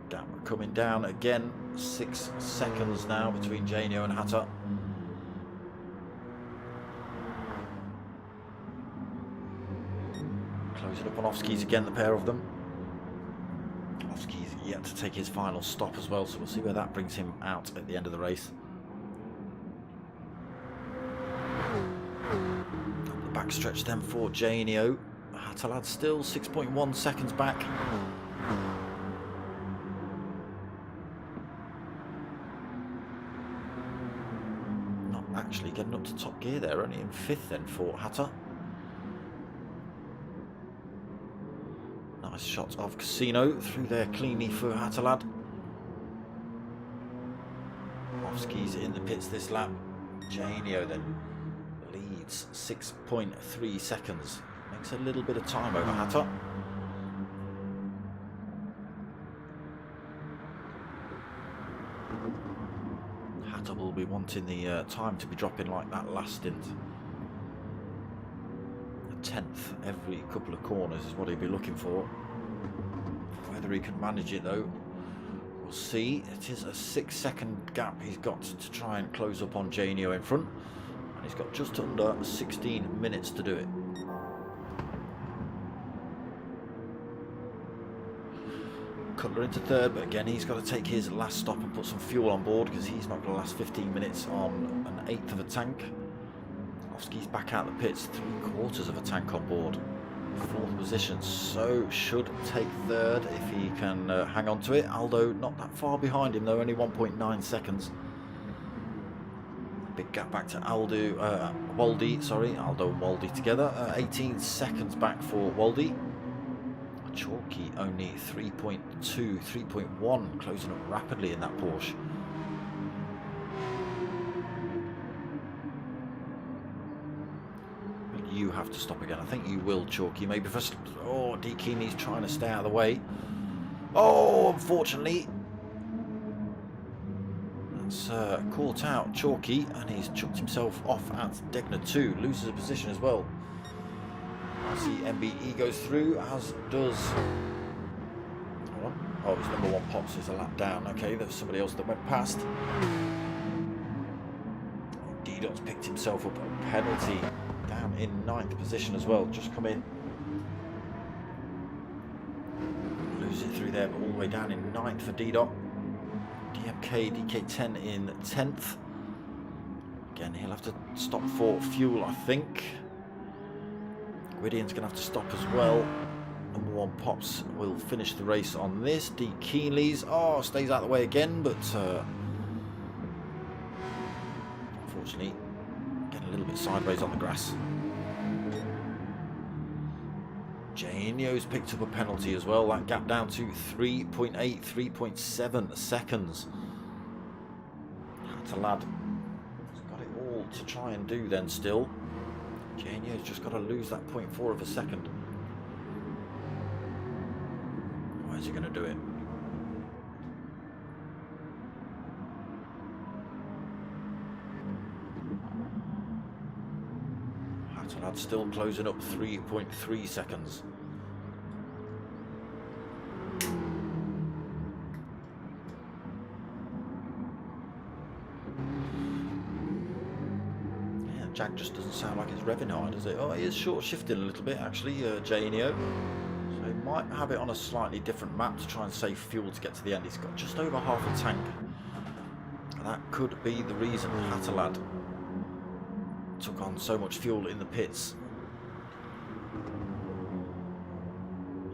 Gap coming down again. 6 seconds now between Janio and Hatter. Closing up on off-skis again, the pair of them. Off-skis yet to take his final stop as well, so we'll see where that brings him out at the end of the race. Backstretch then for Janio. Hatteland still 6.1 seconds back. Not actually getting up to top gear there, only in 5th then for Hatter. Nice shot of Casino through there cleanly for Hatteland. Off-skis in the pits this lap. Janio then leads 6.3 seconds. Makes a little bit of time over Hatter. Hatter will be wanting the time to be dropping like that last stint. A 10th every couple of corners is what he'll be looking for. Whether he can manage it though, we'll see. It is a 6-second gap he's got to try and close up on Janio in front. And he's got just under 16 minutes to do it. Cutler into 3rd, but again he's got to take his last stop and put some fuel on board because he's not going to last 15 minutes on an 1/8 of a tank. Off-skis back out the pits, 3/4 of a tank on board. 4th position, so should take 3rd if he can hang on to it. Aldo not that far behind him though, only 1.9 seconds. Big gap back to Waldy, sorry, Aldo and Waldy together. 18 seconds back for Waldy. Chalky only 3.2, 3.1, closing up rapidly in that Porsche. Will you have to stop again? I think you will, Chalky. Maybe first. Oh, D. Keeney's trying to stay out of the way. Oh, unfortunately. That's caught out Chalky, and he's chucked himself off at Degner 2. Loses a position as well. I see MBE goes through, as does. Hold on. Oh, his number 1 pops is a lap down. Okay, there's somebody else that went past. D-Dot's picked himself up a penalty down in 9th position as well. Just come in. Loses it through there, but all the way down in 9th for D-Dot. DMK, DK10 in 10th. Again, he'll have to stop for fuel, I think. Gwydian's going to have to stop as well. Number 1 Pops will finish the race on this. D. Keenley's, stays out of the way again, but unfortunately getting a little bit sideways on the grass. Janio's picked up a penalty as well. That gap down to 3.8, 3.7 seconds. Hatalad has got it all to try and do then still. Janio's just got to lose that 0.4 of a second. Where's he going to do it? Hatalad still closing up 3.3 seconds. Jag just doesn't sound like it's revving hard, does it? Oh, he is short shifting a little bit actually, Janio. So he might have it on a slightly different map to try and save fuel to get to the end. He's got just over half a tank. That could be the reason Hatalad took on so much fuel in the pits.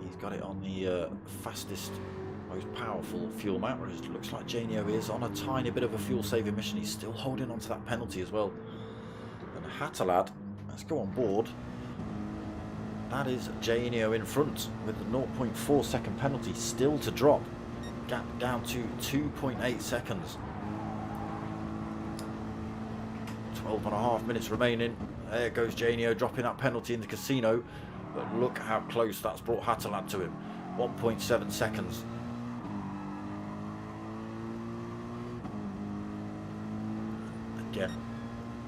He's got it on the fastest, most powerful fuel map, whereas it looks like Janio is on a tiny bit of a fuel saving mission. He's still holding on to that penalty as well. Hatalad, let's go on board. That is Janio in front with the 0.4 second penalty still to drop. Gap down to 2.8 seconds. 12.5 minutes remaining. There goes Janio dropping that penalty in the casino. But look how close that's brought Hatalad to him. 1.7 seconds. Again,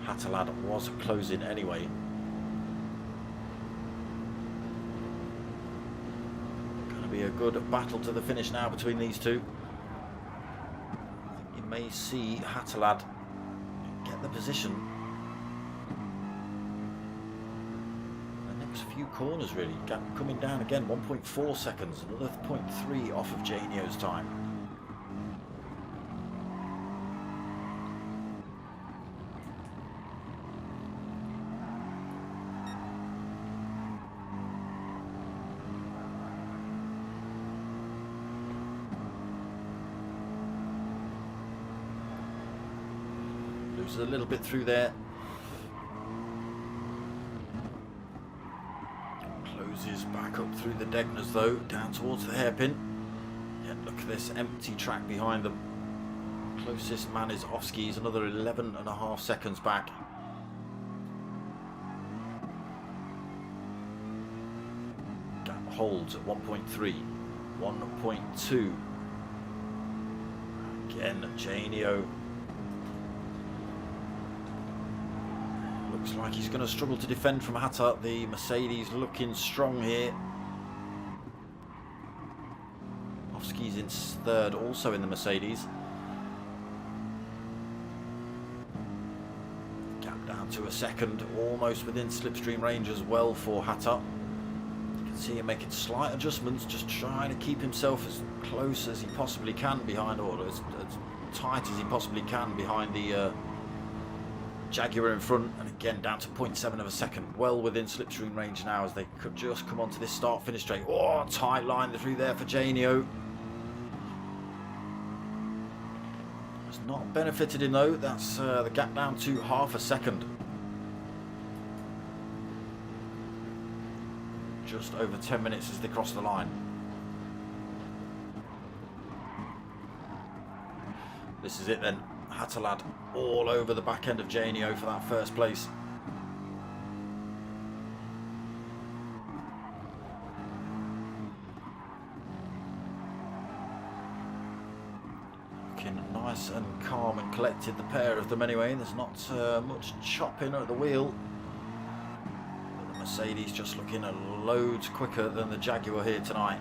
Hatalad was closing anyway. Going to be a good battle to the finish now between these two. I think you may see Hatalad get the position. The next few corners really. Gap coming down again, 1.4 seconds, another 0.3 off of Janio's time. A little bit through there. Closes back up through the Degners though, down towards the hairpin. Yeah, look at this empty track behind them. Closest man is Ofsky, he's another 11.5 seconds back. Gap holds at 1.3, 1.2. Again, Janio. Looks like he's going to struggle to defend from Hatta. The Mercedes looking strong here. Ofsky's in third, also in the Mercedes. Gap down to a second, almost within slipstream range as well for Hatta. You can see him making slight adjustments, just trying to keep himself as close as he possibly can behind, or as tight as he possibly can behind the Jaguar in front, and again down to 0.7 of a second, well within slipstream range now as they could just come onto this start-finish straight. Oh, tight line through there for Janio. It's not benefited him though. That's the gap down to half a second. Just over 10 minutes as they cross the line. This is it then. Hatalad all over the back end of Janio for that first place. Looking nice and calm and collected, the pair of them anyway. There's not much chopping at the wheel. But the Mercedes just looking a loads quicker than the Jaguar here tonight.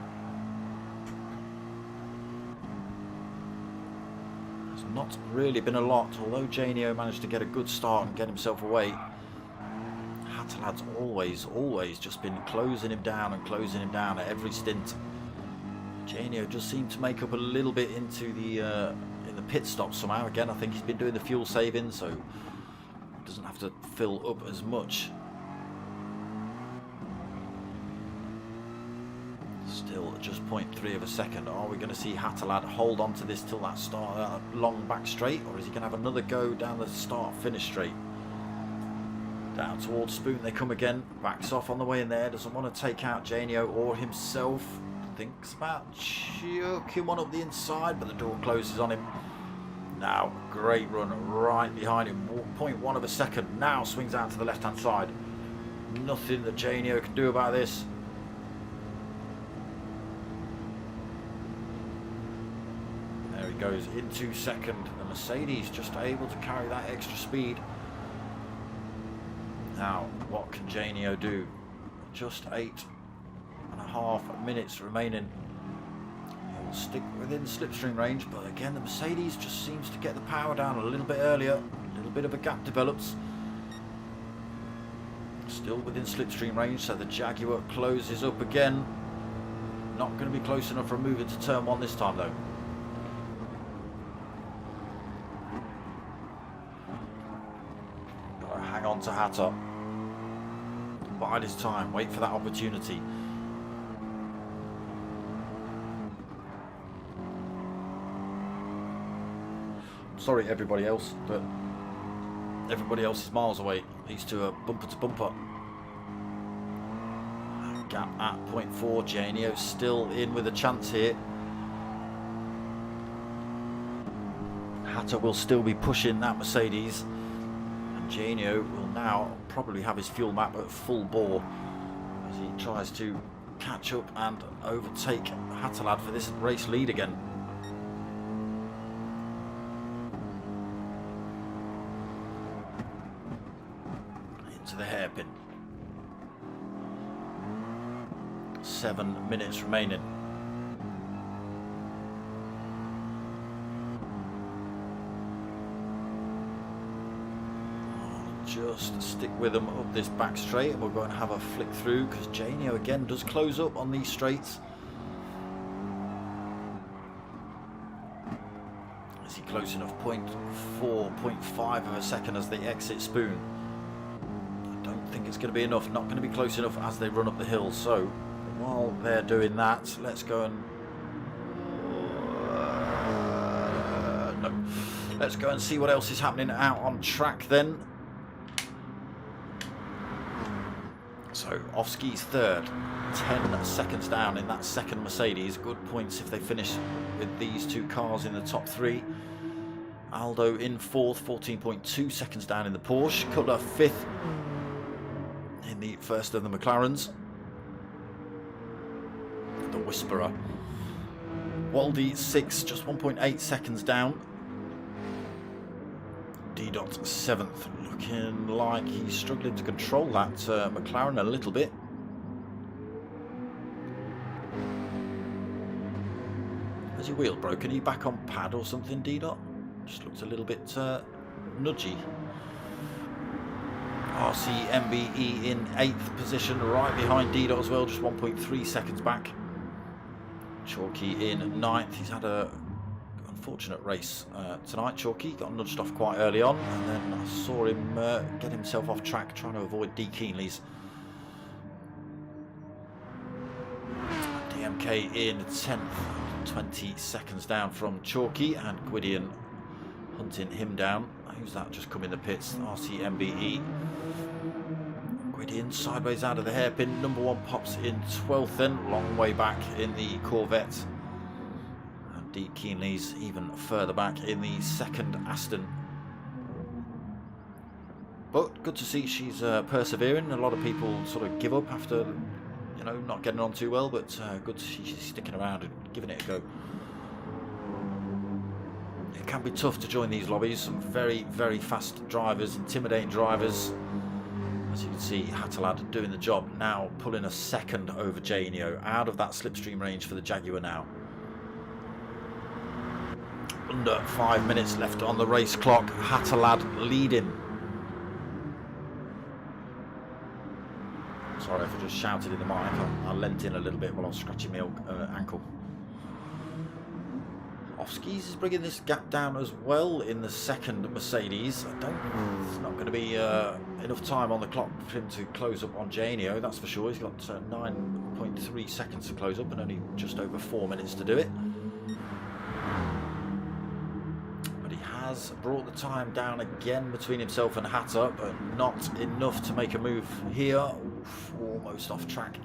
Not really been a lot, although Janio managed to get a good start and get himself away. Hatalad's always just been closing him down at every stint. Janio just seemed to make up a little bit into the in the pit stop somehow. Again, I think he's been doing the fuel saving, so doesn't have to fill up as much. Still just 0.3 of a second. Are we going to see Hatalad hold on to this till that start long back straight, or is he going to have another go down the start finish straight? Down towards Spoon they come again. Backs off on the way in there. Doesn't want to take out Janio or himself. Thinks about chucking one up the inside, but the door closes on him. Now, great run right behind him. 0.1 of a second. Now swings out to the left-hand side. Nothing that Janio can do about this. There he goes into second. The Mercedes just able to carry that extra speed. Now, what can Janio do? Just 8.5 minutes remaining. He'll stick within slipstream range, but again, the Mercedes just seems to get the power down a little bit earlier. A little bit of a gap develops. Still within slipstream range, so the Jaguar closes up again. Not going to be close enough for moving to turn one this time, though. Got to hang on to Hatter. Bide his time, wait for that opportunity. Sorry everybody else, but everybody else is miles away. These two are bumper to bumper. Gap at 0.4. Janio still in with a chance here. Hatter will still be pushing that Mercedes, and Janio will now probably have his fuel map at full bore as he tries to catch up and overtake Hatterlad for this race lead again. Into the hairpin. 7 minutes remaining. Just stick with them up this back straight, and we're going to have a flick through because Janio again does close up on these straights. Is he close enough? 0.4, 0.5 of a second as they exit Spoon. I don't think it's going to be enough, not going to be close enough as they run up the hill. So while they're doing that, let's go and no. Let's go and see what else is happening out on track then. So Ofsky's third, 10 seconds down in that second Mercedes. Good points if they finish with these two cars in the top three. Aldo in fourth, 14.2 seconds down in the Porsche. Cutler fifth in the first of the McLarens. The Whisperer. Waldy sixth, just 1.8 seconds down. D-Dot seventh, looking like he's struggling to control that McLaren a little bit. Has your wheel broken? Are you back on pad or something, D-Dot? Just looked a little bit nudgy. RC MBE in 8th position, right behind D-Dot as well, just 1.3 seconds back. Chalky in 9th. He's had a unfortunate race tonight. Chalky got nudged off quite early on, and then I saw him get himself off track trying to avoid D. Keenley's. DMK in 10th, 20 seconds down from Chalky, and Gwydion hunting him down. Who's that just come in the pits? RC MBE. Gwydion sideways out of the hairpin. Number one pops in 12th then, long way back in the Corvette. And D. Keenley's even further back in the second Aston. But good to see she's persevering. A lot of people sort of give up after, you know, not getting on too well, but good to see she's sticking around and giving it a go. It can be tough to join these lobbies. Some very, very fast drivers, intimidating drivers. As you can see, Hatterlad doing the job now, pulling a second over Janio, out of that slipstream range for the Jaguar now. Under 5 minutes left on the race clock. Hatterlad leading. Sorry if I just shouted in the mic. I leant in a little bit while I was scratching my ankle. Ofskis is bringing this gap down as well in the second Mercedes. It's not going to be enough time on the clock for him to close up on Janio, that's for sure. He's got 9.3 seconds to close up and only just over 4 minutes to do it. But he has brought the time down again between himself and Hatter, but not enough to make a move here. Oof, almost off track.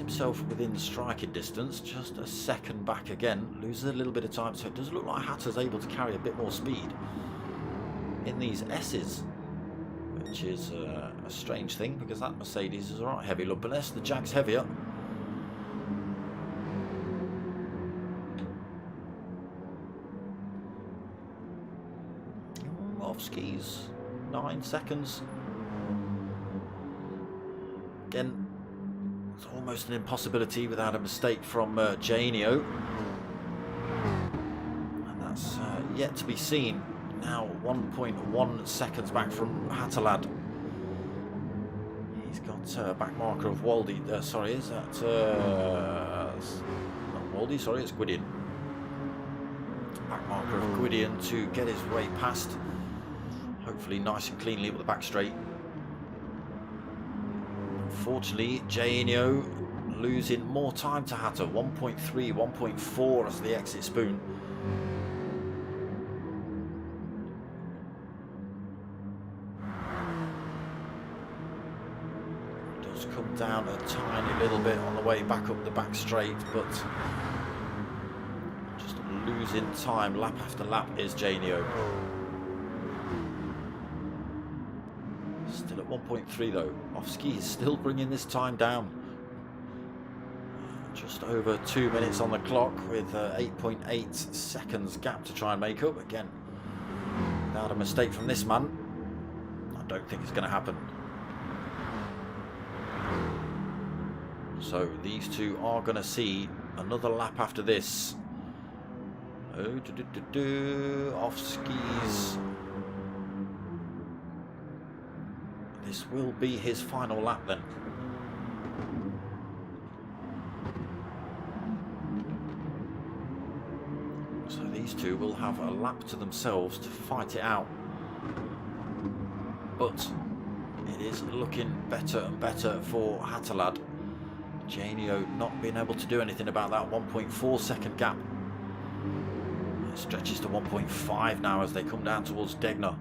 himself within striking distance, just a second back again, loses a little bit of time, so it does look like Hatter's able to carry a bit more speed in these S's, which is a strange thing because that Mercedes is alright heavy lump, unless the Jag's heavier. Off skis, 9 seconds. Again, it's almost an impossibility without a mistake from Janio. And that's yet to be seen. Now 1.1 seconds back from Hatterlad. He's got back marker of Waldy. Sorry, is that... not Waldy, sorry, it's Gwydion. Back marker of Gwydion to get his way past. Hopefully nice and cleanly with the back straight. Unfortunately, Janio losing more time to Hatter. 1.3, 1.4 as the exit spoon. Does come down a tiny little bit on the way back up the back straight, but just losing time lap after lap is Janio. Still at 1.3 though. Off skis still bringing this time down. Just over 2 minutes on the clock with 8.8 seconds gap to try and make up. Again, without a mistake from this man, I don't think it's going to happen. So these two are going to see another lap after this. Off skis. This will be his final lap then. So these two will have a lap to themselves to fight it out. But it is looking better and better for Hatterlad. Janio not being able to do anything about that 1.4 second gap. It stretches to 1.5 now as they come down towards Degner.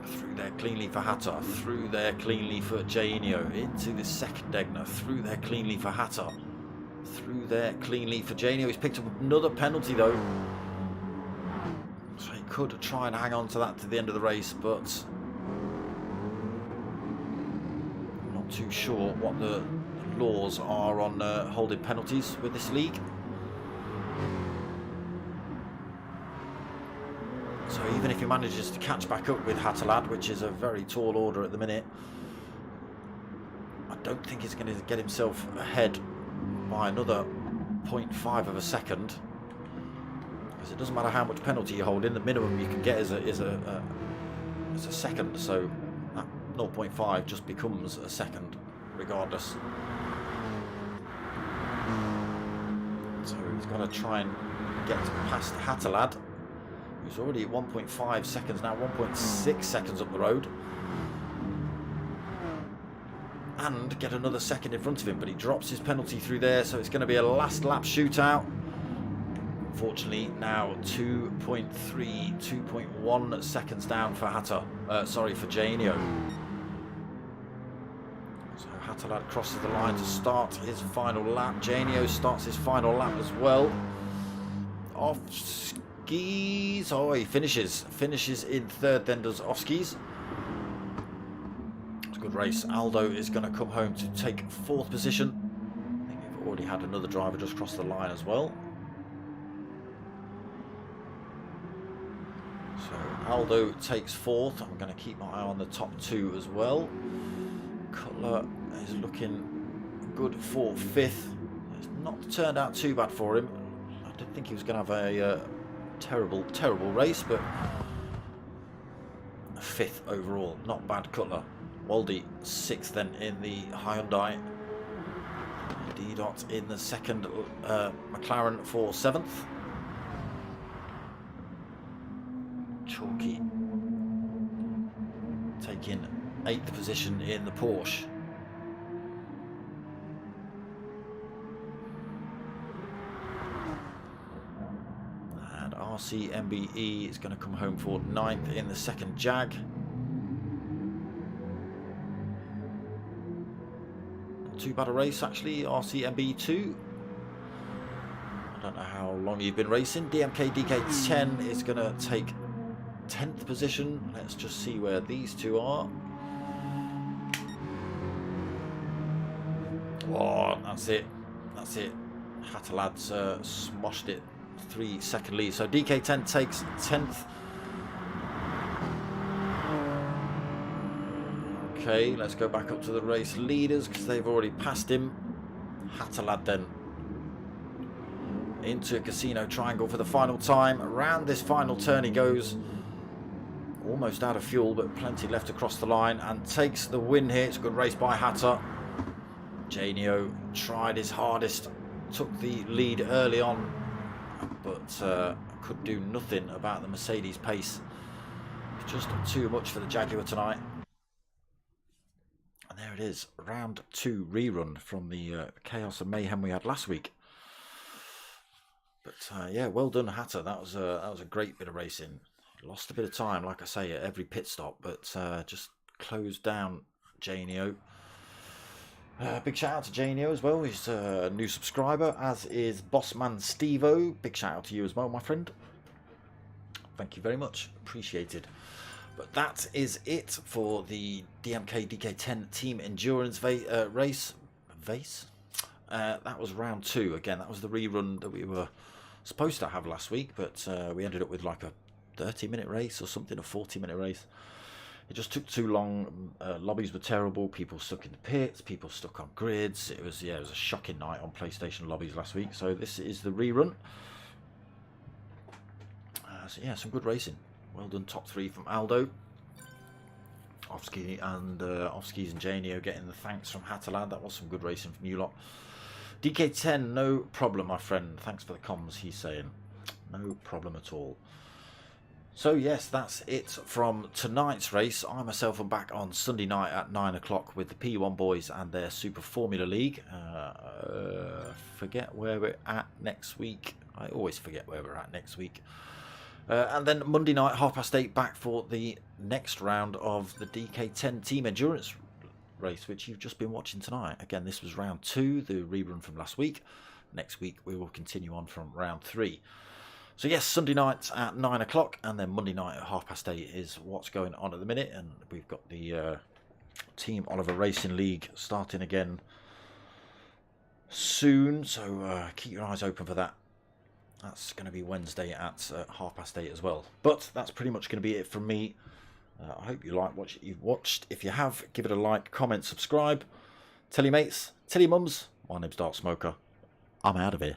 Through there cleanly for Hatter, through there cleanly for Janio, into the second Degner, through there cleanly for Hatter, through there cleanly for Janio. He's picked up another penalty though, so he could try and hang on to that to the end of the race, but I'm not too sure what the laws are on holding penalties with this league. So even if he manages to catch back up with Hatterlad, which is a very tall order at the minute, I don't think he's going to get himself ahead by another 0.5 of a second. Because it doesn't matter how much penalty you hold in, the minimum you can get is a second. So that 0.5 just becomes a second regardless. So he's got to try and get past Hatterlad, who's already at 1.5 seconds now, 1.6 seconds up the road, and get another second in front of him, but he drops his penalty through there, so it's going to be a last lap shootout. Unfortunately now 2.3, 2.1 seconds down for for Janio. So Hatterlad crosses the line to start his final lap. Janio starts his final lap as well. Off skis. Oh, he finishes in third, then does off skis. It's a good race. Aldo is going to come home to take fourth position. I think we've already had another driver just cross the line as well. So Aldo takes fourth. I'm going to keep my eye on the top two as well. Cutler is looking good for fifth. It's not turned out too bad for him. I didn't think he was going to have a terrible race, but fifth overall, not bad. Cutler. Waldy sixth then in the Hyundai. D-Dot in the second. McLaren for seventh. Chalky taking eighth position in the Porsche. And RC MBE is going to come home for ninth in the second Jag. Not too bad a race actually. RCMB2. I don't know how long you've been racing. DMK DK10 is going to take 10th position. Let's just see where these two are. Oh, that's it. That's it. Hatterlad's smoshed it. 3-second lead. So DK10 takes 10th. Okay, let's go back up to the race leaders because they've already passed him. Hatterlad then into Casino Triangle for the final time. Around this final turn he goes. Almost out of fuel, but plenty left across the line and takes the win here. It's a good race by Hatter. Janio tried his hardest, took the lead early on, but could do nothing about the Mercedes pace. Just too much for the Jaguar tonight. And there it is, round 2 rerun from the chaos and mayhem we had last week. But yeah, well done, Hatter. That was a great bit of racing. Lost a bit of time, like I say, at every pit stop, but just closed down Janio. Big shout out to Janio as well. He's a new subscriber, as is Bossman Stevo. Big shout out to you as well, my friend. Thank you very much. Appreciated. But that is it for the DMK DK10 Team Endurance race. That was round 2. Again, that was the rerun that we were supposed to have last week, but we ended up with like a 30-minute race or something, a 40-minute race. It just took too long. Lobbies were terrible. People stuck in the pits. People stuck on grids. It was a shocking night on PlayStation lobbies last week. So this is the rerun. So yeah, some good racing. Well done, top 3 from Aldo. Offski and Janio getting the thanks from Hatterlad. That was some good racing from you lot. DK10, no problem, my friend. Thanks for the comms, he's saying. No problem at all. So yes, that's it from tonight's race. I myself am back on Sunday night at 9 o'clock with the P1 boys and their Super Formula League. Forget where we're at next week. I always forget where we're at next week. And then Monday night, 8:30, back for the next round of the DK10 Team Endurance race, which you've just been watching tonight. Again, this was round 2, the rerun from last week. Next week, we will continue on from round 3. So yes, Sunday night at 9 o'clock, and then Monday night at 8:30 is what's going on at the minute. And we've got the Team Oliver Racing League starting again soon, so keep your eyes open for that. That's going to be Wednesday at 8:30 as well. But that's pretty much going to be it from me. I hope you like what you've watched. If you have, give it a like, comment, subscribe. Tell your mates, tell your mums. My name's Dark Smoker. I'm out of here.